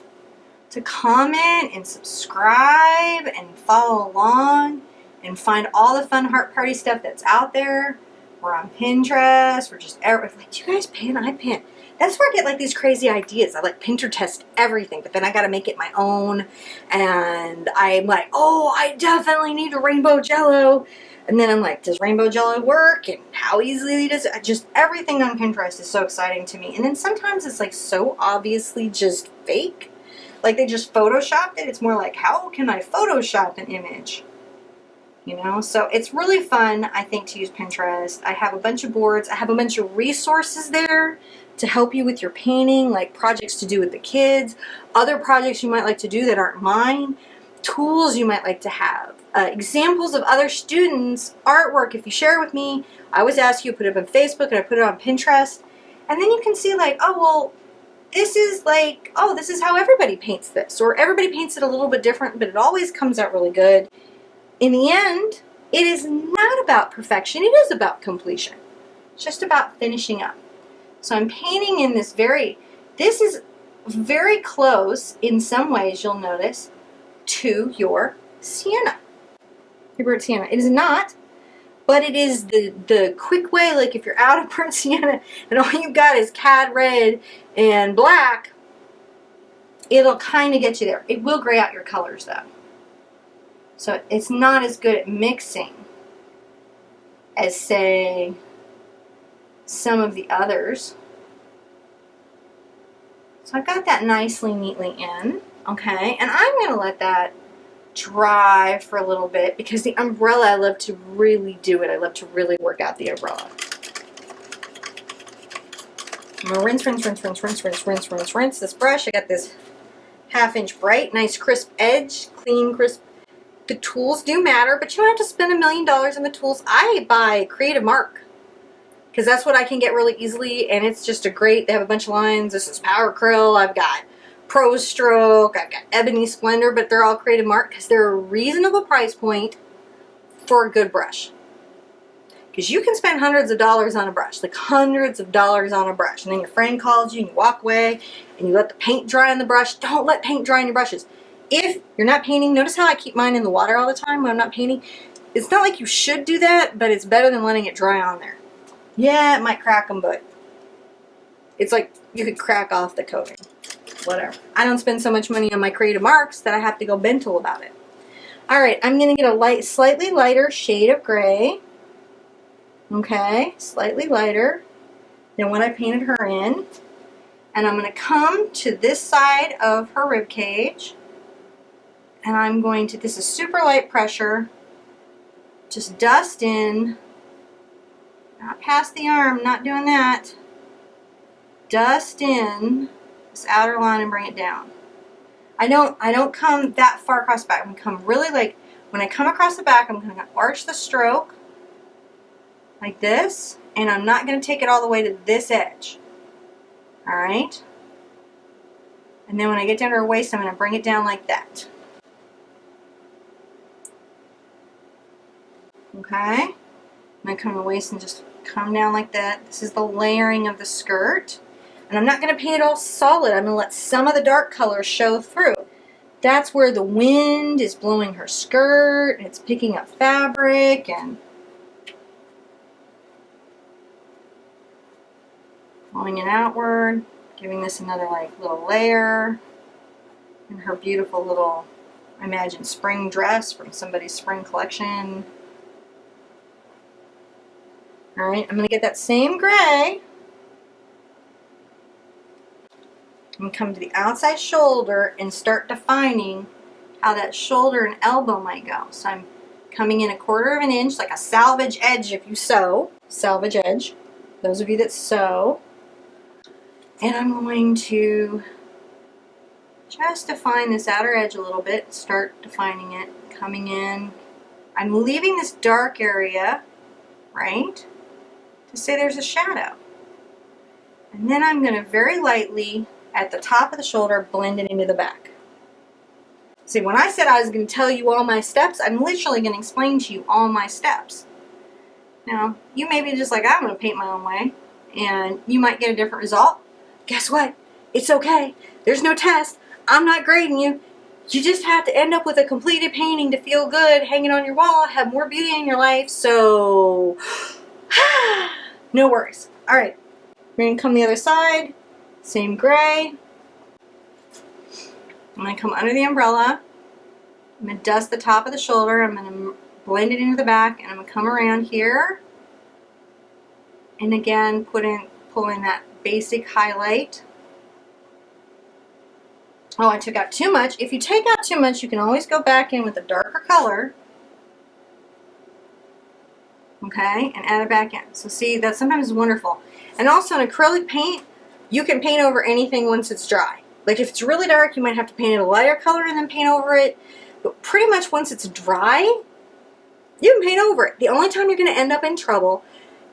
to comment and subscribe and follow along and find all the fun heart party stuff that's out there. We're on Pinterest. We're just like, do you guys paint? I paint. That's where I get like these crazy ideas. I like Pinterest everything, but then I got to make it my own. And I'm like, oh, I definitely need a rainbow jello. And then I'm like, does rainbow jello work? And how easily does it? Just everything on Pinterest is so exciting to me. And then sometimes it's like so obviously just fake. Like they just photoshopped it. It's more like, how can I Photoshop an image? So it's really fun, I think, to use Pinterest. I have a bunch of boards. I have a bunch of resources there to help you with your painting, like projects to do with the kids, other projects you might like to do that aren't mine, tools you might like to have, examples of other students' artwork. If you share it with me, I always ask you, put it up on Facebook, and I put it on Pinterest. And then you can see like, oh, well, this is like, oh, this is how everybody paints this. Or everybody paints it a little bit different, but it always comes out really good. In the end, it is not about perfection. It is about completion. It's just about finishing up. So I'm painting in this is very close, in some ways you'll notice, to your sienna. Your burnt sienna. It is not, but it is the quick way. Like if you're out of burnt sienna and all you've got is cad red and black, it'll kind of get you there. It will gray out your colors though. So it's not as good at mixing as, say, some of the others. So I've got that nicely, neatly in. Okay, and I'm going to let that dry for a little bit, because the umbrella, I love to really do it. I love to really work out the umbrella. I'm going to rinse this brush. I got this 1/2 inch bright, nice crisp edge, clean, crisp. The tools do matter, but you don't have to spend $1 million on the tools. I buy Creative Mark because that's what I can get really easily, and it's just a great, they have a bunch of lines. This is Power Acryl, I've got Pro Stroke, I've got Ebony, Splendor, but they're all Creative Mark because they're a reasonable price point for a good brush. Because you can spend hundreds of dollars on a brush, like hundreds of dollars on a brush, and then your friend calls you and you walk away and you let the paint dry on the brush. Don't let paint dry on your brushes. If you're not painting, notice how I keep mine in the water all the time when I'm not painting. It's not like you should do that, but it's better than letting it dry on there. Yeah, it might crack them, but It's like you could crack off the coating. Whatever. I don't spend so much money on my creative marks that I have to go mental about it. Alright, I'm going to get a slightly lighter shade of gray. Okay, slightly lighter than what I painted her in. And I'm going to come to this side of her rib cage. And I'm going to, this is super light pressure, just dust in, not past the arm, not doing that. Dust in this outer line and bring it down. I don't come that far across the back. I'm going to come really like, when I come across the back, I'm going to arch the stroke like this, and I'm not going to take it all the way to this edge. Alright? And then when I get down to her waist, I'm going to bring it down like that. Okay? I'm going to come to the waist and just come down like that. This is the layering of the skirt. And I'm not going to paint it all solid. I'm going to let some of the dark colors show through. That's where the wind is blowing her skirt, and it's picking up fabric, and blowing it outward, giving this another like little layer. And her beautiful little, I imagine, spring dress from somebody's spring collection. Alright, I'm going to get that same gray. I'm going to come to the outside shoulder and start defining how that shoulder and elbow might go. So I'm coming in 1/4 of an inch, like a salvage edge if you sew. Salvage edge. Those of you that sew. And I'm going to just define this outer edge a little bit. Start defining it. Coming in. I'm leaving this dark area, right, to say there's a shadow. And then I'm going to very lightly, at the top of the shoulder, blend it into the back. See, when I said I was going to tell you all my steps, I'm literally going to explain to you all my steps. Now, you may be just like, I'm going to paint my own way, and you might get a different result. Guess what? It's okay. There's no test. I'm not grading you. You just have to end up with a completed painting to feel good, hanging on your wall, have more beauty in your life, so no worries. Alright, we're going to come the other side. Same gray. I'm going to come under the umbrella. I'm going to dust the top of the shoulder. I'm going to blend it into the back, and I'm going to come around here. And again, pull in that basic highlight. Oh, I took out too much. If you take out too much, you can always go back in with a darker color. Okay, and add it back in. So see, that sometimes is wonderful. And also in acrylic paint, you can paint over anything once it's dry. Like if it's really dark, you might have to paint it a lighter color and then paint over it. But pretty much once it's dry, you can paint over it. The only time you're going to end up in trouble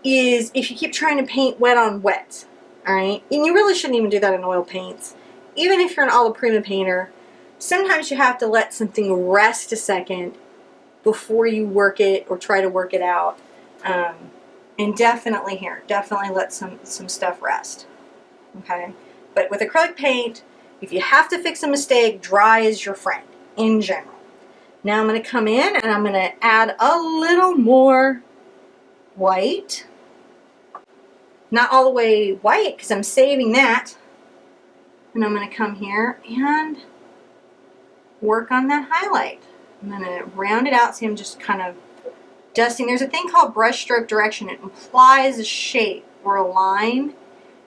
is if you keep trying to paint wet on wet. Alright? And you really shouldn't even do that in oil paints. Even if you're an alla prima painter, sometimes you have to let something rest a second before you work it or try to work it out. And definitely here, definitely let some stuff rest. Okay, but with acrylic paint, if you have to fix a mistake, dry is your friend in general. Now I'm going to come in and I'm going to add a little more white. Not all the way white because I'm saving that. And I'm going to come here and work on that highlight. I'm going to round it out. See, I'm just kind of dusting. There's a thing called brush stroke direction. It implies a shape or a line.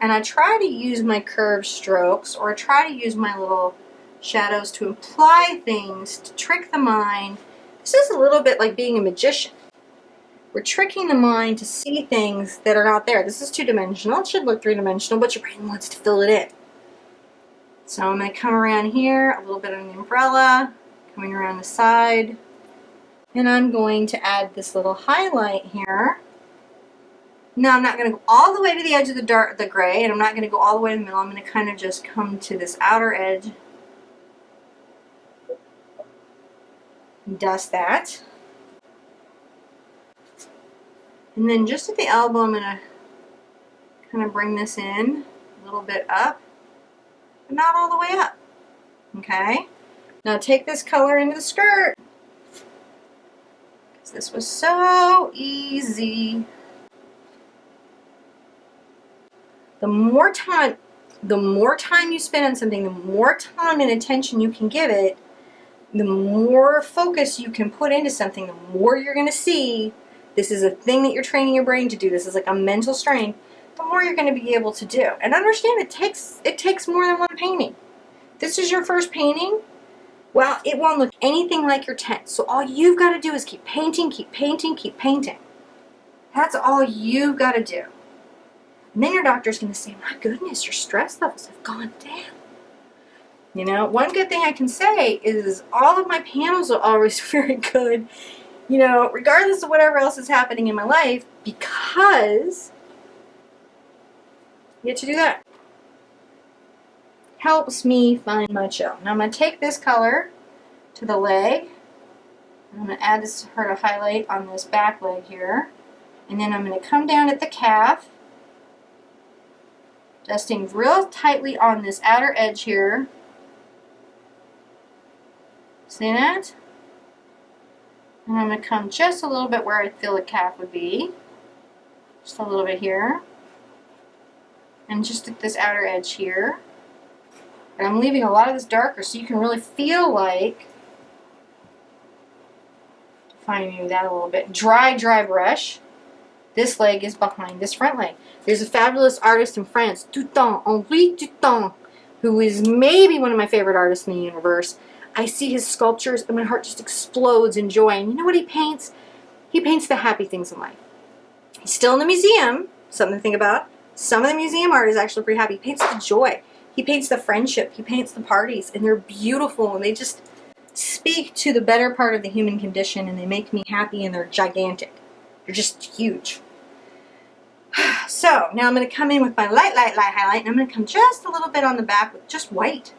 And I try to use my curved strokes, or I try to use my little shadows to imply things, to trick the mind. This is a little bit like being a magician. We're tricking the mind to see things that are not there. This is two-dimensional. It should look three-dimensional, but your brain wants to fill it in. So I'm going to come around here, a little bit on the umbrella, coming around the side. And I'm going to add this little highlight here. Now I'm not going to go all the way to the edge of the gray, and I'm not going to go all the way to the middle. I'm going to kind of just come to this outer edge and dust that. And then just at the elbow, I'm going to kind of bring this in a little bit up, but not all the way up. Okay? Now take this color into the skirt. Because this was so easy. The more time you spend on something, the more time and attention you can give it, the more focus you can put into something, the more you're going to see. This is a thing that you're training your brain to do. This is like a mental strength. The more you're going to be able to do. And understand it takes more than one painting. This is your first painting. Well, it won't look anything like your 10th. So all you've got to do is keep painting, keep painting, keep painting. That's all you've got to do. And then your doctor's going to say, my goodness, your stress levels have gone down. You know, one good thing I can say is all of my panels are always very good, you know, regardless of whatever else is happening in my life, because you get to do that. Helps me find my chill. Now I'm going to take this color to the leg. I'm going to add this to her to highlight on this back leg here. And then I'm going to come down at the calf, dusting real tightly on this outer edge here. See that? And I'm going to come just a little bit where I feel the calf would be. Just a little bit here. And just at this outer edge here. And I'm leaving a lot of this darker so you can really feel like, define maybe that a little bit, dry brush. This leg is behind this front leg. There's a fabulous artist in France, Henri Dutton, who is maybe one of my favorite artists in the universe. I see his sculptures and my heart just explodes in joy. And you know what he paints? He paints the happy things in life. He's still in the museum, something to think about. Some of the museum art is actually pretty happy. He paints the joy. He paints the friendship. He paints the parties. And they're beautiful and they just speak to the better part of the human condition and they make me happy and they're gigantic. They're just huge. So now I'm going to come in with my light highlight and I'm going to come just a little bit on the back with just white.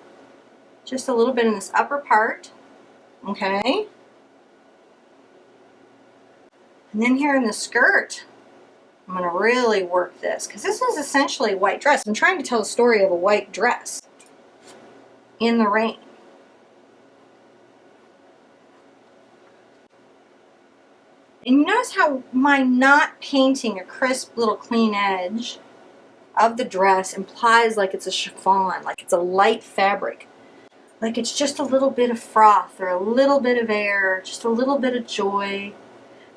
Just a little bit in this upper part, okay? And then here in the skirt, I'm going to really work this, because this is essentially a white dress. I'm trying to tell the story of a white dress in the rain. And you notice how my not painting a crisp little clean edge of the dress implies like it's a chiffon, like it's a light fabric. Like it's just a little bit of froth or a little bit of air, just a little bit of joy.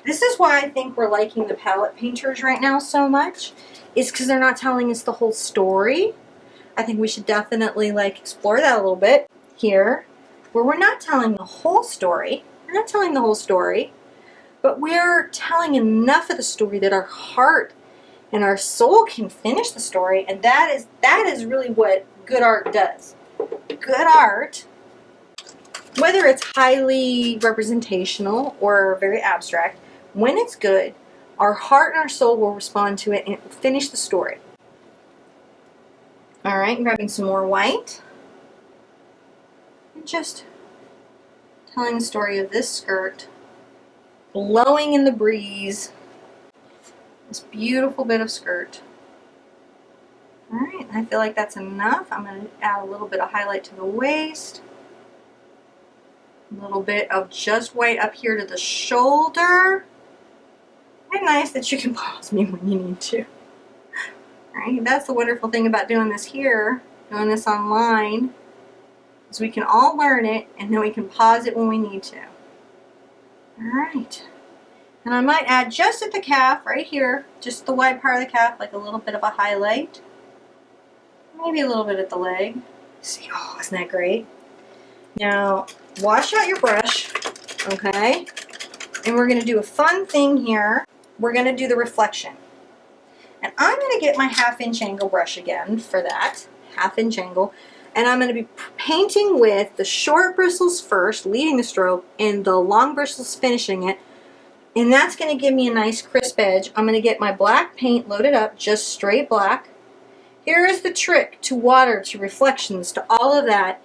This is why I think we're liking the palette painters right now so much, is because they're not telling us the whole story. I think we should definitely like explore that a little bit here, where we're not telling the whole story. We're not telling the whole story, but we're telling enough of the story that our heart and our soul can finish the story, and that is really what good art does. Good art, whether it's highly representational or very abstract, when it's good, our heart and our soul will respond to it and it will finish the story. Alright, grabbing some more white. And just telling the story of this skirt, blowing in the breeze. This beautiful bit of skirt. Alright, I feel like that's enough. I'm going to add a little bit of highlight to the waist. A little bit of just white up here to the shoulder. And nice that you can pause me when you need to. Alright, that's the wonderful thing about doing this here, doing this online, is we can all learn it and then we can pause it when we need to. Alright. And I might add just at the calf, right here, just the white part of the calf, like a little bit of a highlight. Maybe a little bit at the leg. See, oh, isn't that great? Now, wash out your brush, okay? And we're going to do a fun thing here. We're going to do the reflection. And I'm going to get my 1/2" angle brush again for that, 1/2" angle. And I'm going to be painting with the short bristles first, leading the stroke, and the long bristles finishing it. And that's going to give me a nice crisp edge. I'm going to get my black paint loaded up, just straight black. Here is the trick to water, to reflections, to all of that.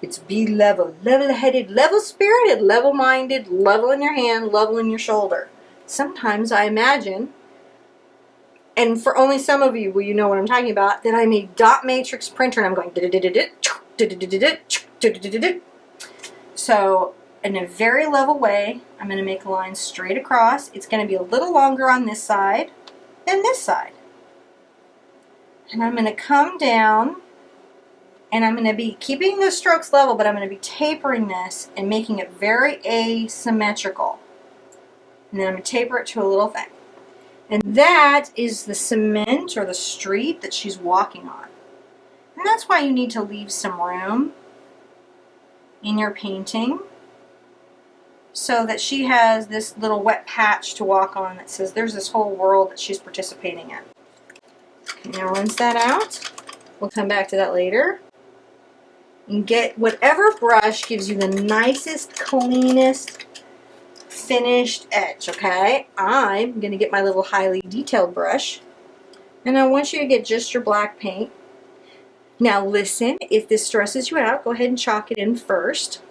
It's be level, level-headed, level-spirited, level-minded, level in your hand, level in your shoulder. Sometimes I imagine, and for only some of you will you know what I'm talking about, that I'm a dot matrix printer and I'm going so in a very level way, I'm going to make a line straight across. It's going to be a little longer on this side than this side. And I'm going to come down, and I'm going to be keeping the strokes level, but I'm going to be tapering this and making it very asymmetrical. And then I'm going to taper it to a little thing. And that is the cement or the street that she's walking on. And that's why you need to leave some room in your painting so that she has this little wet patch to walk on that says there's this whole world that she's participating in. Okay, now rinse that out. We'll come back to that later. And get whatever brush gives you the nicest, cleanest, finished edge, okay? I'm going to get my little highly detailed brush, and I want you to get just your black paint. Now listen, if this stresses you out, go ahead and chalk it in first.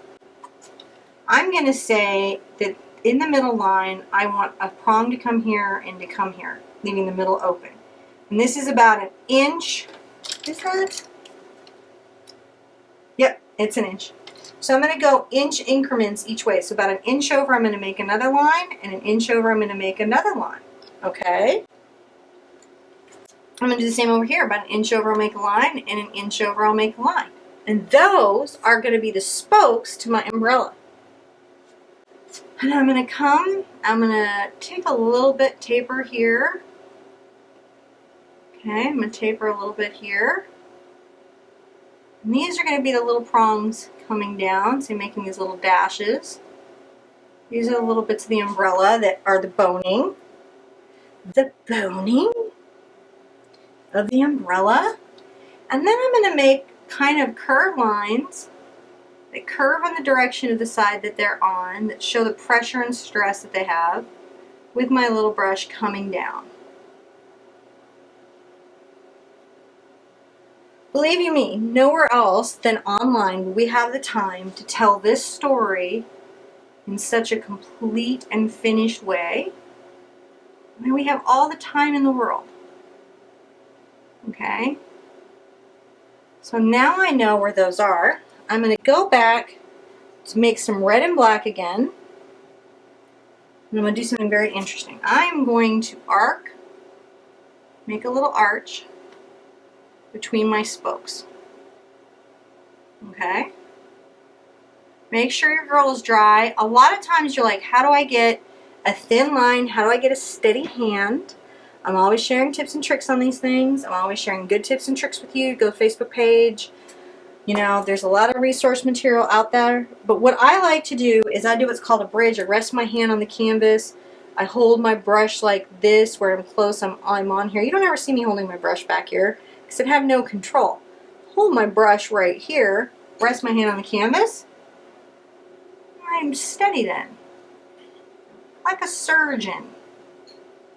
I'm going to say that in the middle line, I want a prong to come here and to come here, leaving the middle open. And this is about an inch. Is that? Yep, it's an inch. So I'm going to go inch increments each way. So about an inch over, I'm going to make another line, and an inch over, I'm going to make another line. Okay? I'm going to do the same over here. About an inch over, I'll make a line, and an inch over, I'll make a line. And those are going to be the spokes to my umbrella. And I'm going to come, I'm going to take a little bit taper here. Okay, I'm going to taper a little bit here. And these are going to be the little prongs coming down, so making these little dashes. These are the little bits of the umbrella that are the boning. The boning of the umbrella. And then I'm going to make kind of curved lines that curve in the direction of the side that they're on, that show the pressure and stress that they have, with my little brush coming down. Believe you me, nowhere else than online will we have the time to tell this story in such a complete and finished way. I mean, we have all the time in the world. Okay? So now I know where those are. I'm going to go back to make some red and black again. And I'm going to do something very interesting. I'm going to arc, make a little arch between my spokes. Okay? Make sure your girl is dry. A lot of times you're like, how do I get a thin line? How do I get a steady hand? I'm always sharing tips and tricks on these things. I'm always sharing good tips and tricks with you. Go to the Facebook page. You know, there's a lot of resource material out there. But what I like to do is I do what's called a bridge. I rest my hand on the canvas. I hold my brush like this where I'm close. I'm on here. You don't ever see me holding my brush back here because I have no control. Hold my brush right here. Rest my hand on the canvas. I'm steady then. Like a surgeon.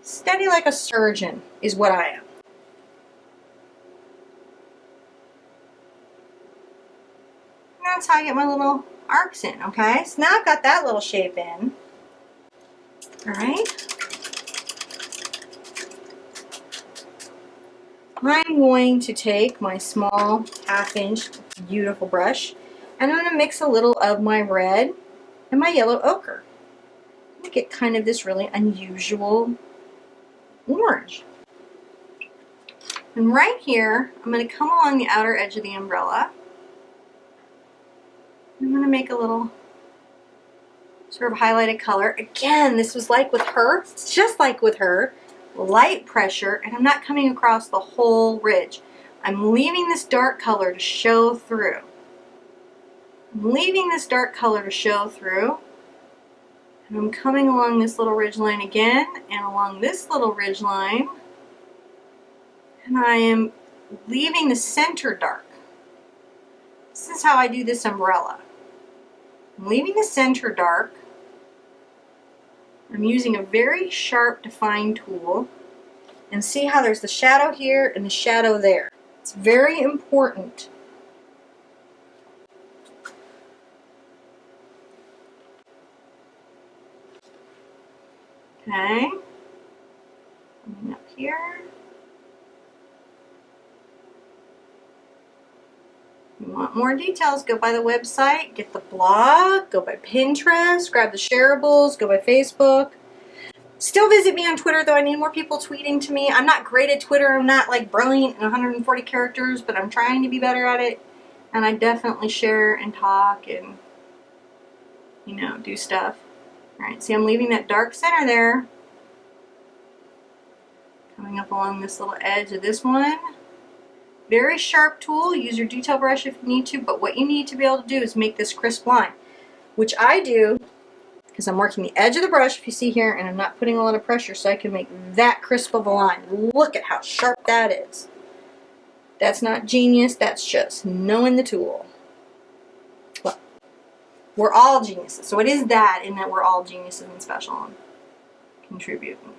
Steady like a surgeon is what I am. That's how I get my little arcs in, okay? So now I've got that little shape in. Alright. I'm going to take my small 1/2 inch beautiful brush and I'm going to mix a little of my red and my yellow ochre to get kind of this really unusual orange. And right here, I'm going to come along the outer edge of the umbrella. I'm going to make a little sort of highlighted color. Again, this was like with her, it's just like with her, light pressure, and I'm not coming across the whole ridge. I'm leaving this dark color to show through. I'm leaving this dark color to show through. And I'm coming along this little ridge line again, and along this little ridge line, and I am leaving the center dark. This is how I do this umbrella. I'm leaving the center dark. I'm using a very sharp define tool, and see how there's the shadow here and the shadow there. It's very important. Okay, coming up here. If you want more details, go by the website, get the blog, go by Pinterest, grab the shareables, go by Facebook. Still visit me on Twitter, though. I need more people tweeting to me. I'm not great at Twitter. I'm not like brilliant in 140 characters, but I'm trying to be better at it. And I definitely share and talk and, you know, do stuff. All right, see, I'm leaving that dark center there. Coming up along this little edge of this one. Very sharp tool. Use your detail brush if you need to, but what you need to be able to do is make this crisp line, which I do because I'm working the edge of the brush, if you see here, and I'm not putting a lot of pressure, so I can make that crisp of a line. Look at how sharp that is. That's not genius, that's just knowing the tool. Well, we're all geniuses, so it is that, in that we're all geniuses and special and contribute and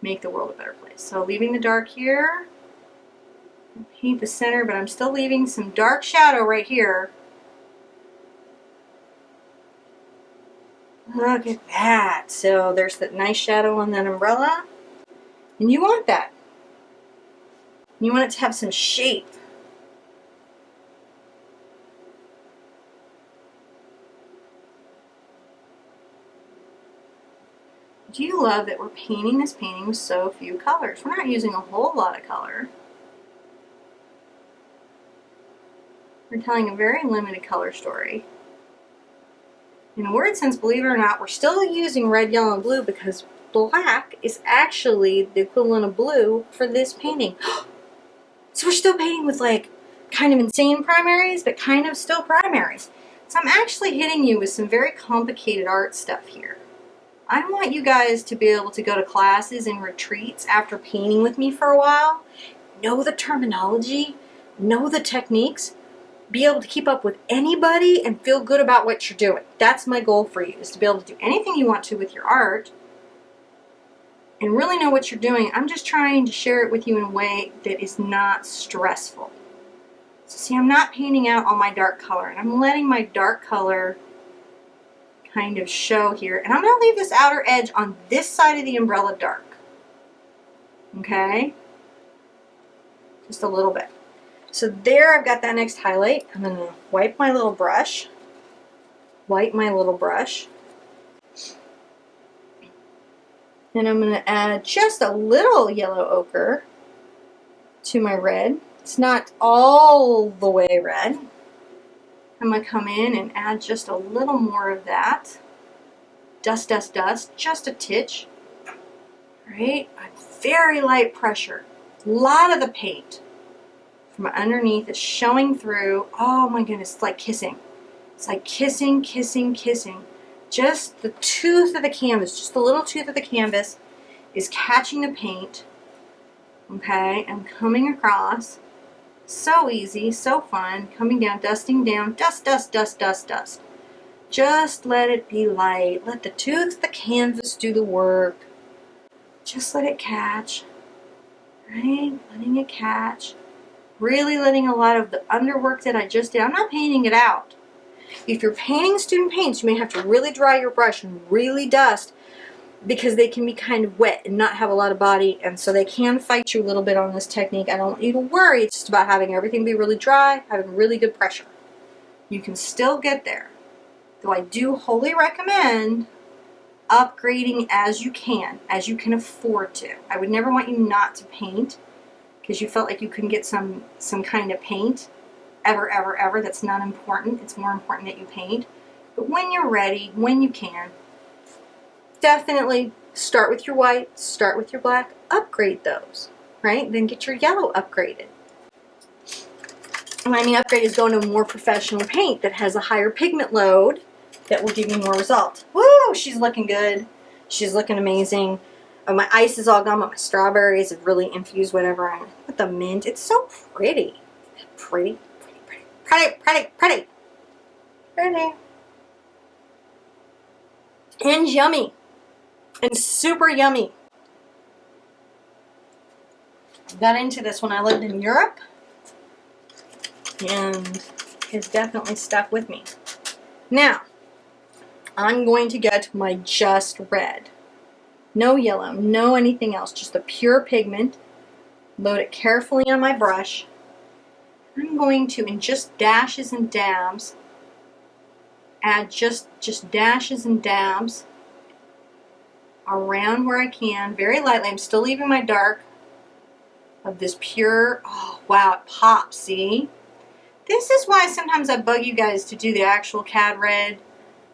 make the world a better place. So leaving the dark here, paint the center, but I'm still leaving some dark shadow right here. Look at that. So there's that nice shadow on that umbrella. And you want that. You want it to have some shape. Do you love that we're painting this painting with so few colors? We're not using a whole lot of color. We're telling a very limited color story. In a word sense, believe it or not, we're still using red, yellow, and blue because black is actually the equivalent of blue for this painting. So we're still painting with like kind of insane primaries, but kind of still primaries. So I'm actually hitting you with some very complicated art stuff here. I want you guys to be able to go to classes and retreats after painting with me for a while, know the terminology, know the techniques, be able to keep up with anybody and feel good about what you're doing. That's my goal for you, is to be able to do anything you want to with your art and really know what you're doing. I'm just trying to share it with you in a way that is not stressful. So see, I'm not painting out all my dark color, and I'm letting my dark color kind of show here. And I'm going to leave this outer edge on this side of the umbrella dark. Okay? Just a little bit. So there, I've got that next highlight. I'm going to wipe my little brush. Wipe my little brush. And I'm going to add just a little yellow ochre to my red. It's not all the way red. I'm going to come in and add just a little more of that. Dust, dust, dust. Just a titch. Right? Very light pressure. A lot of the paint from underneath is showing through. Oh my goodness, it's like kissing. It's like kissing, kissing, kissing. Just the tooth of the canvas, just the little tooth of the canvas is catching the paint. Okay, and coming across. So easy, so fun. Coming down, dusting down, dust, dust, dust, dust, dust. Just let it be light. Let the tooth of the canvas do the work. Just let it catch. Right? Letting it catch. Really letting a lot of the underwork that I just did. I'm not painting it out. If you're painting student paints, you may have to really dry your brush and really dust because they can be kind of wet and not have a lot of body, and so they can fight you a little bit on this technique. I don't want you to worry. It's just about having everything be really dry, having really good pressure. You can still get there. Though I do wholly recommend upgrading as you can afford to. I would never want you not to paint because you felt like you couldn't get some kind of paint ever, ever, ever. That's not important. It's more important that you paint. But when you're ready, when you can, definitely start with your white, start with your black, upgrade those, right? Then get your yellow upgraded. And I mean, upgrade is going to a more professional paint that has a higher pigment load that will give you more results. Woo! She's looking good. She's looking amazing. My ice is all gone, but my strawberries have really infused whatever I'm with the mint. It's so pretty. Pretty, pretty, pretty, pretty, pretty, pretty. Pretty. And yummy. And super yummy. Got into this when I lived in Europe, and it's definitely stuck with me. Now, I'm going to get my just red. No yellow, no anything else, just the pure pigment. Load it carefully on my brush. I'm going to, in just dashes and dabs, add just dashes and dabs around where I can, very lightly. I'm still leaving my dark of this pure, oh wow, it pops, see? This is why sometimes I bug you guys to do the actual CAD red,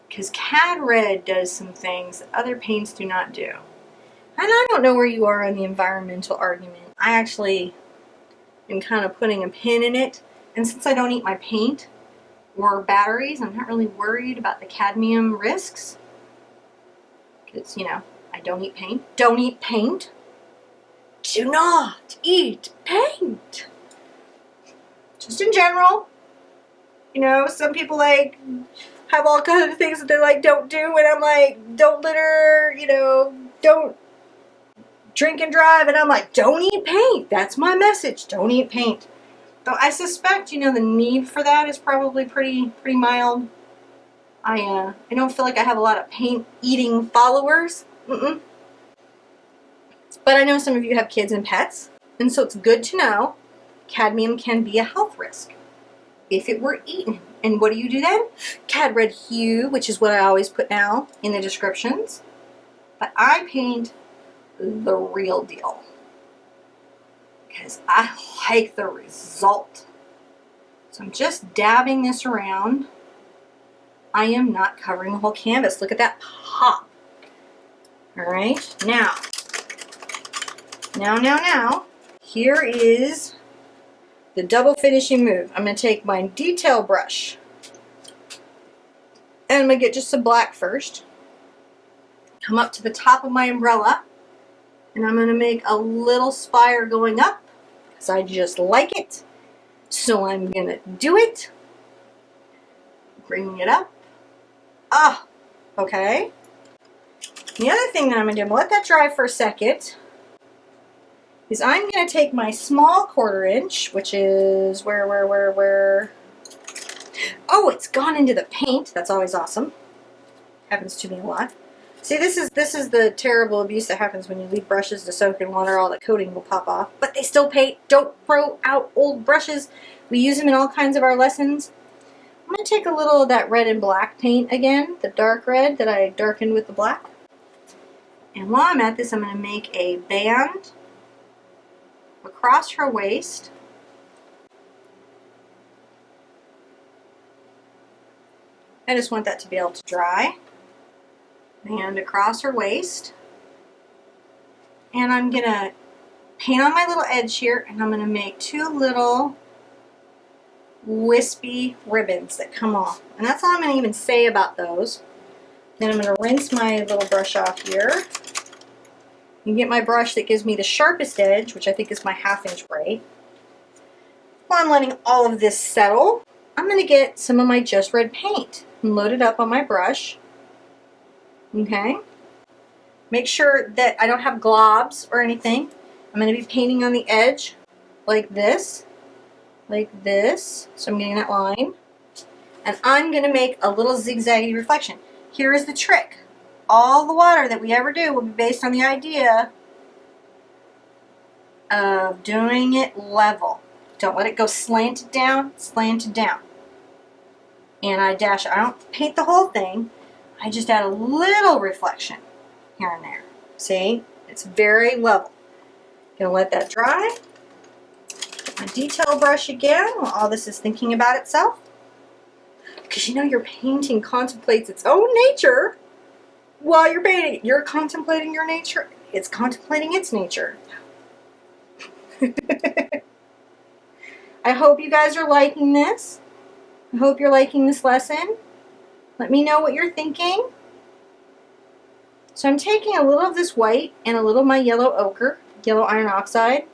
because CAD red does some things that other paints do not do. And I don't know where you are on the environmental argument. I actually am kind of putting a pin in it, and since I don't eat my paint or batteries, I'm not really worried about the cadmium risks, because, you know, I don't eat paint. Don't eat paint. Do not eat paint. Just in general. You know, some people like have all kinds of things that they're like, don't do, and I'm like, don't litter, you know, don't drink and drive, and I'm like, don't eat paint. That's my message. Don't eat paint. Though I suspect, you know, the need for that is probably pretty mild. I don't feel like I have a lot of paint eating followers. But I know some of you have kids and pets, and so it's good to know cadmium can be a health risk if it were eaten. And what do you do then? CAD red hue, which is what I always put now in the descriptions. But I paint the real deal because I like the result. So I'm just dabbing this around. I am not covering the whole canvas. Look at that pop. All right, now, here is the double finishing move. I'm going to take my detail brush and I'm going to get just some black first. Come up to the top of my umbrella and I'm going to make a little spire going up because I just like it. So I'm going to do it. Bringing it up. Ah, okay. The other thing that I'm going to do, I'm going to let that dry for a second, is I'm going to take my small 1/4 inch, which is where? Oh, it's gone into the paint. That's always awesome. Happens to me a lot. See, this is the terrible abuse that happens when you leave brushes to soak in water. All the coating will pop off, but they still paint. Don't throw out old brushes. We use them in all kinds of our lessons. I'm going to take a little of that red and black paint again, the dark red that I darkened with the black. And while I'm at this, I'm going to make a band across her waist. I just want that to be able to dry. Band across her waist. And I'm going to paint on my little edge here, and I'm going to make 2 little wispy ribbons that come off. And that's all I'm going to even say about those. Then I'm going to rinse my little brush off here. You get my brush that gives me the sharpest edge, which I think is my 1/2 inch braid. While I'm letting all of this settle, I'm going to get some of my Just Red paint and load it up on my brush. Okay? Make sure that I don't have globs or anything. I'm going to be painting on the edge like this. Like this. So I'm getting that line. And I'm going to make a little zigzaggy reflection. Here is the trick. All the water that we ever do will be based on the idea of doing it level. Don't let it go slanted down, slanted down. And I dash, I don't paint the whole thing. I just add a little reflection here and there. See? It's very level. Gonna let that dry. Get my detail brush again while all this is thinking about itself. Because you know your painting contemplates its own nature while you're painting. You're contemplating your nature. It's contemplating its nature. I hope you guys are liking this. I hope you're liking this lesson. Let me know what you're thinking. So I'm taking a little of this white and a little of my yellow ochre, yellow iron oxide,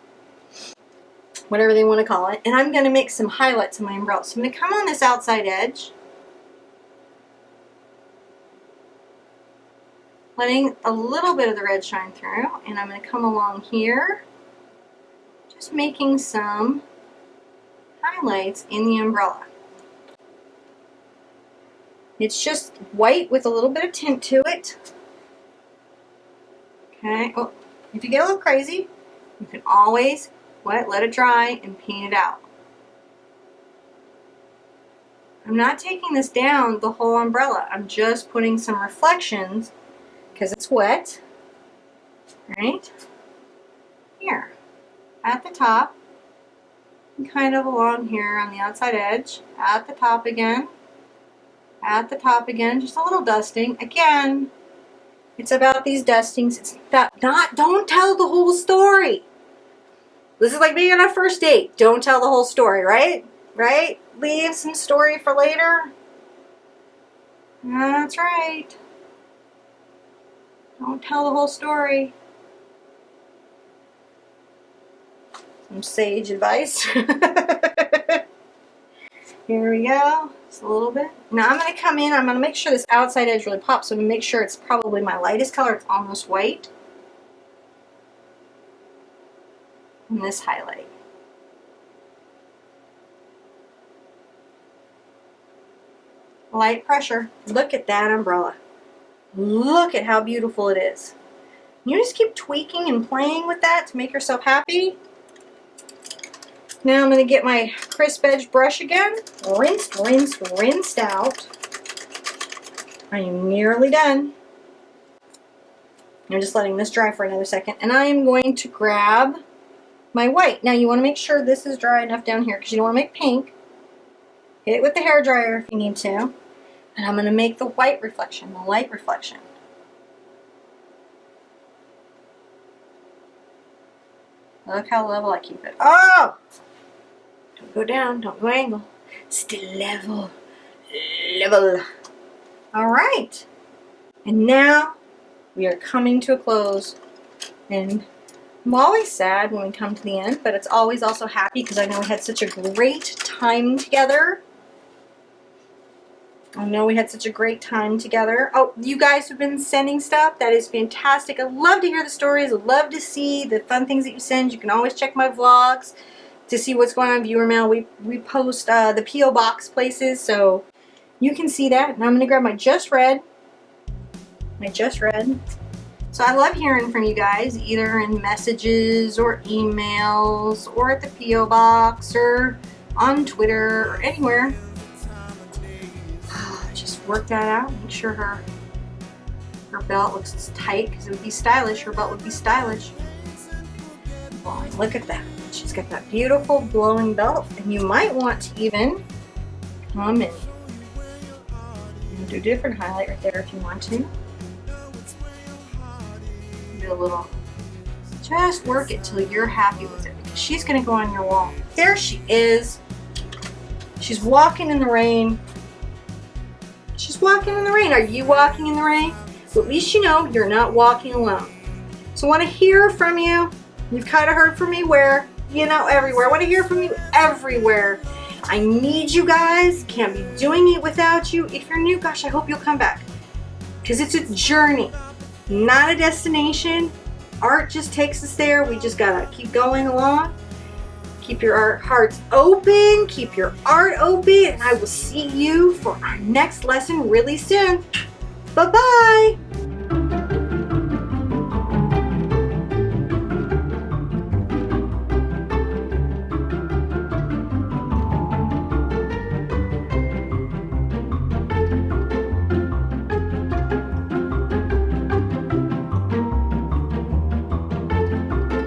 whatever they want to call it, and I'm going to make some highlights on my umbrella. So I'm going to come on this outside edge, letting a little bit of the red shine through, and I'm going to come along here, just making some highlights in the umbrella. It's just white with a little bit of tint to it. Okay, oh, if you get a little crazy, you can always let it dry and paint it out. I'm not taking this down the whole umbrella. I'm just putting some reflections because it's wet. right? Here, at the top, and kind of along here on the outside edge, at the top again, just a little dusting. Again, it's about these dustings. It's about don't tell the whole story. This is like being on a first date. Don't tell the whole story, right? Right? Leave some story for later. That's right. Don't tell the whole story. Some sage advice. Here we go. Just a little bit. Now I'm going to come in. I'm going to make sure this outside edge really pops. So I'm going to make sure it's probably my lightest color. It's almost white. And this highlight. Light pressure. Look at that umbrella. Look at how beautiful it is. You just keep tweaking and playing with that to make yourself happy. Now I'm going to get my crisp edge brush again. Rinsed out. I am nearly done. I'm just letting this dry for another second. And I am going to grab my white. Now you want to make sure this is dry enough down here because you don't want to make pink. Hit it with the hairdryer if you need to. And I'm going to make the white reflection, the light reflection. Look how level I keep it. Oh! Don't go down, don't go angle. Still level. Level. Alright. And now we are coming to a close. And I'm always sad when we come to the end, but it's always also happy because I know we had such a great time together. Oh, you guys have been sending stuff. That is fantastic. I love to hear the stories. I love to see the fun things that you send. You can always check my vlogs to see what's going on viewer mail. We post the P.O. Box places, so you can see that. And I'm going to grab my Just Red. So I love hearing from you guys, either in messages or emails or at the P.O. Box or on Twitter or anywhere. Just work that out. Make sure her belt looks tight because it would be stylish. Her belt would be stylish. Well, look at that. She's got that beautiful blowing belt, and you might want to even come in and do a different highlight right there if you want to. Do a little. Just work it till you're happy with it because she's going to go on your wall. There she is. She's walking in the rain. She's walking in the rain. Are you walking in the rain? But at least you know you're not walking alone. So I want to hear from you. You've kind of heard from me where, everywhere. I want to hear from you everywhere. I need you guys. Can't be doing it without you. If you're new, gosh, I hope you'll come back. Because it's a journey, not a destination. Art just takes us there. We just got to keep going along. Keep your hearts open, keep your art open, and I will see you for our next lesson really soon. Bye-bye.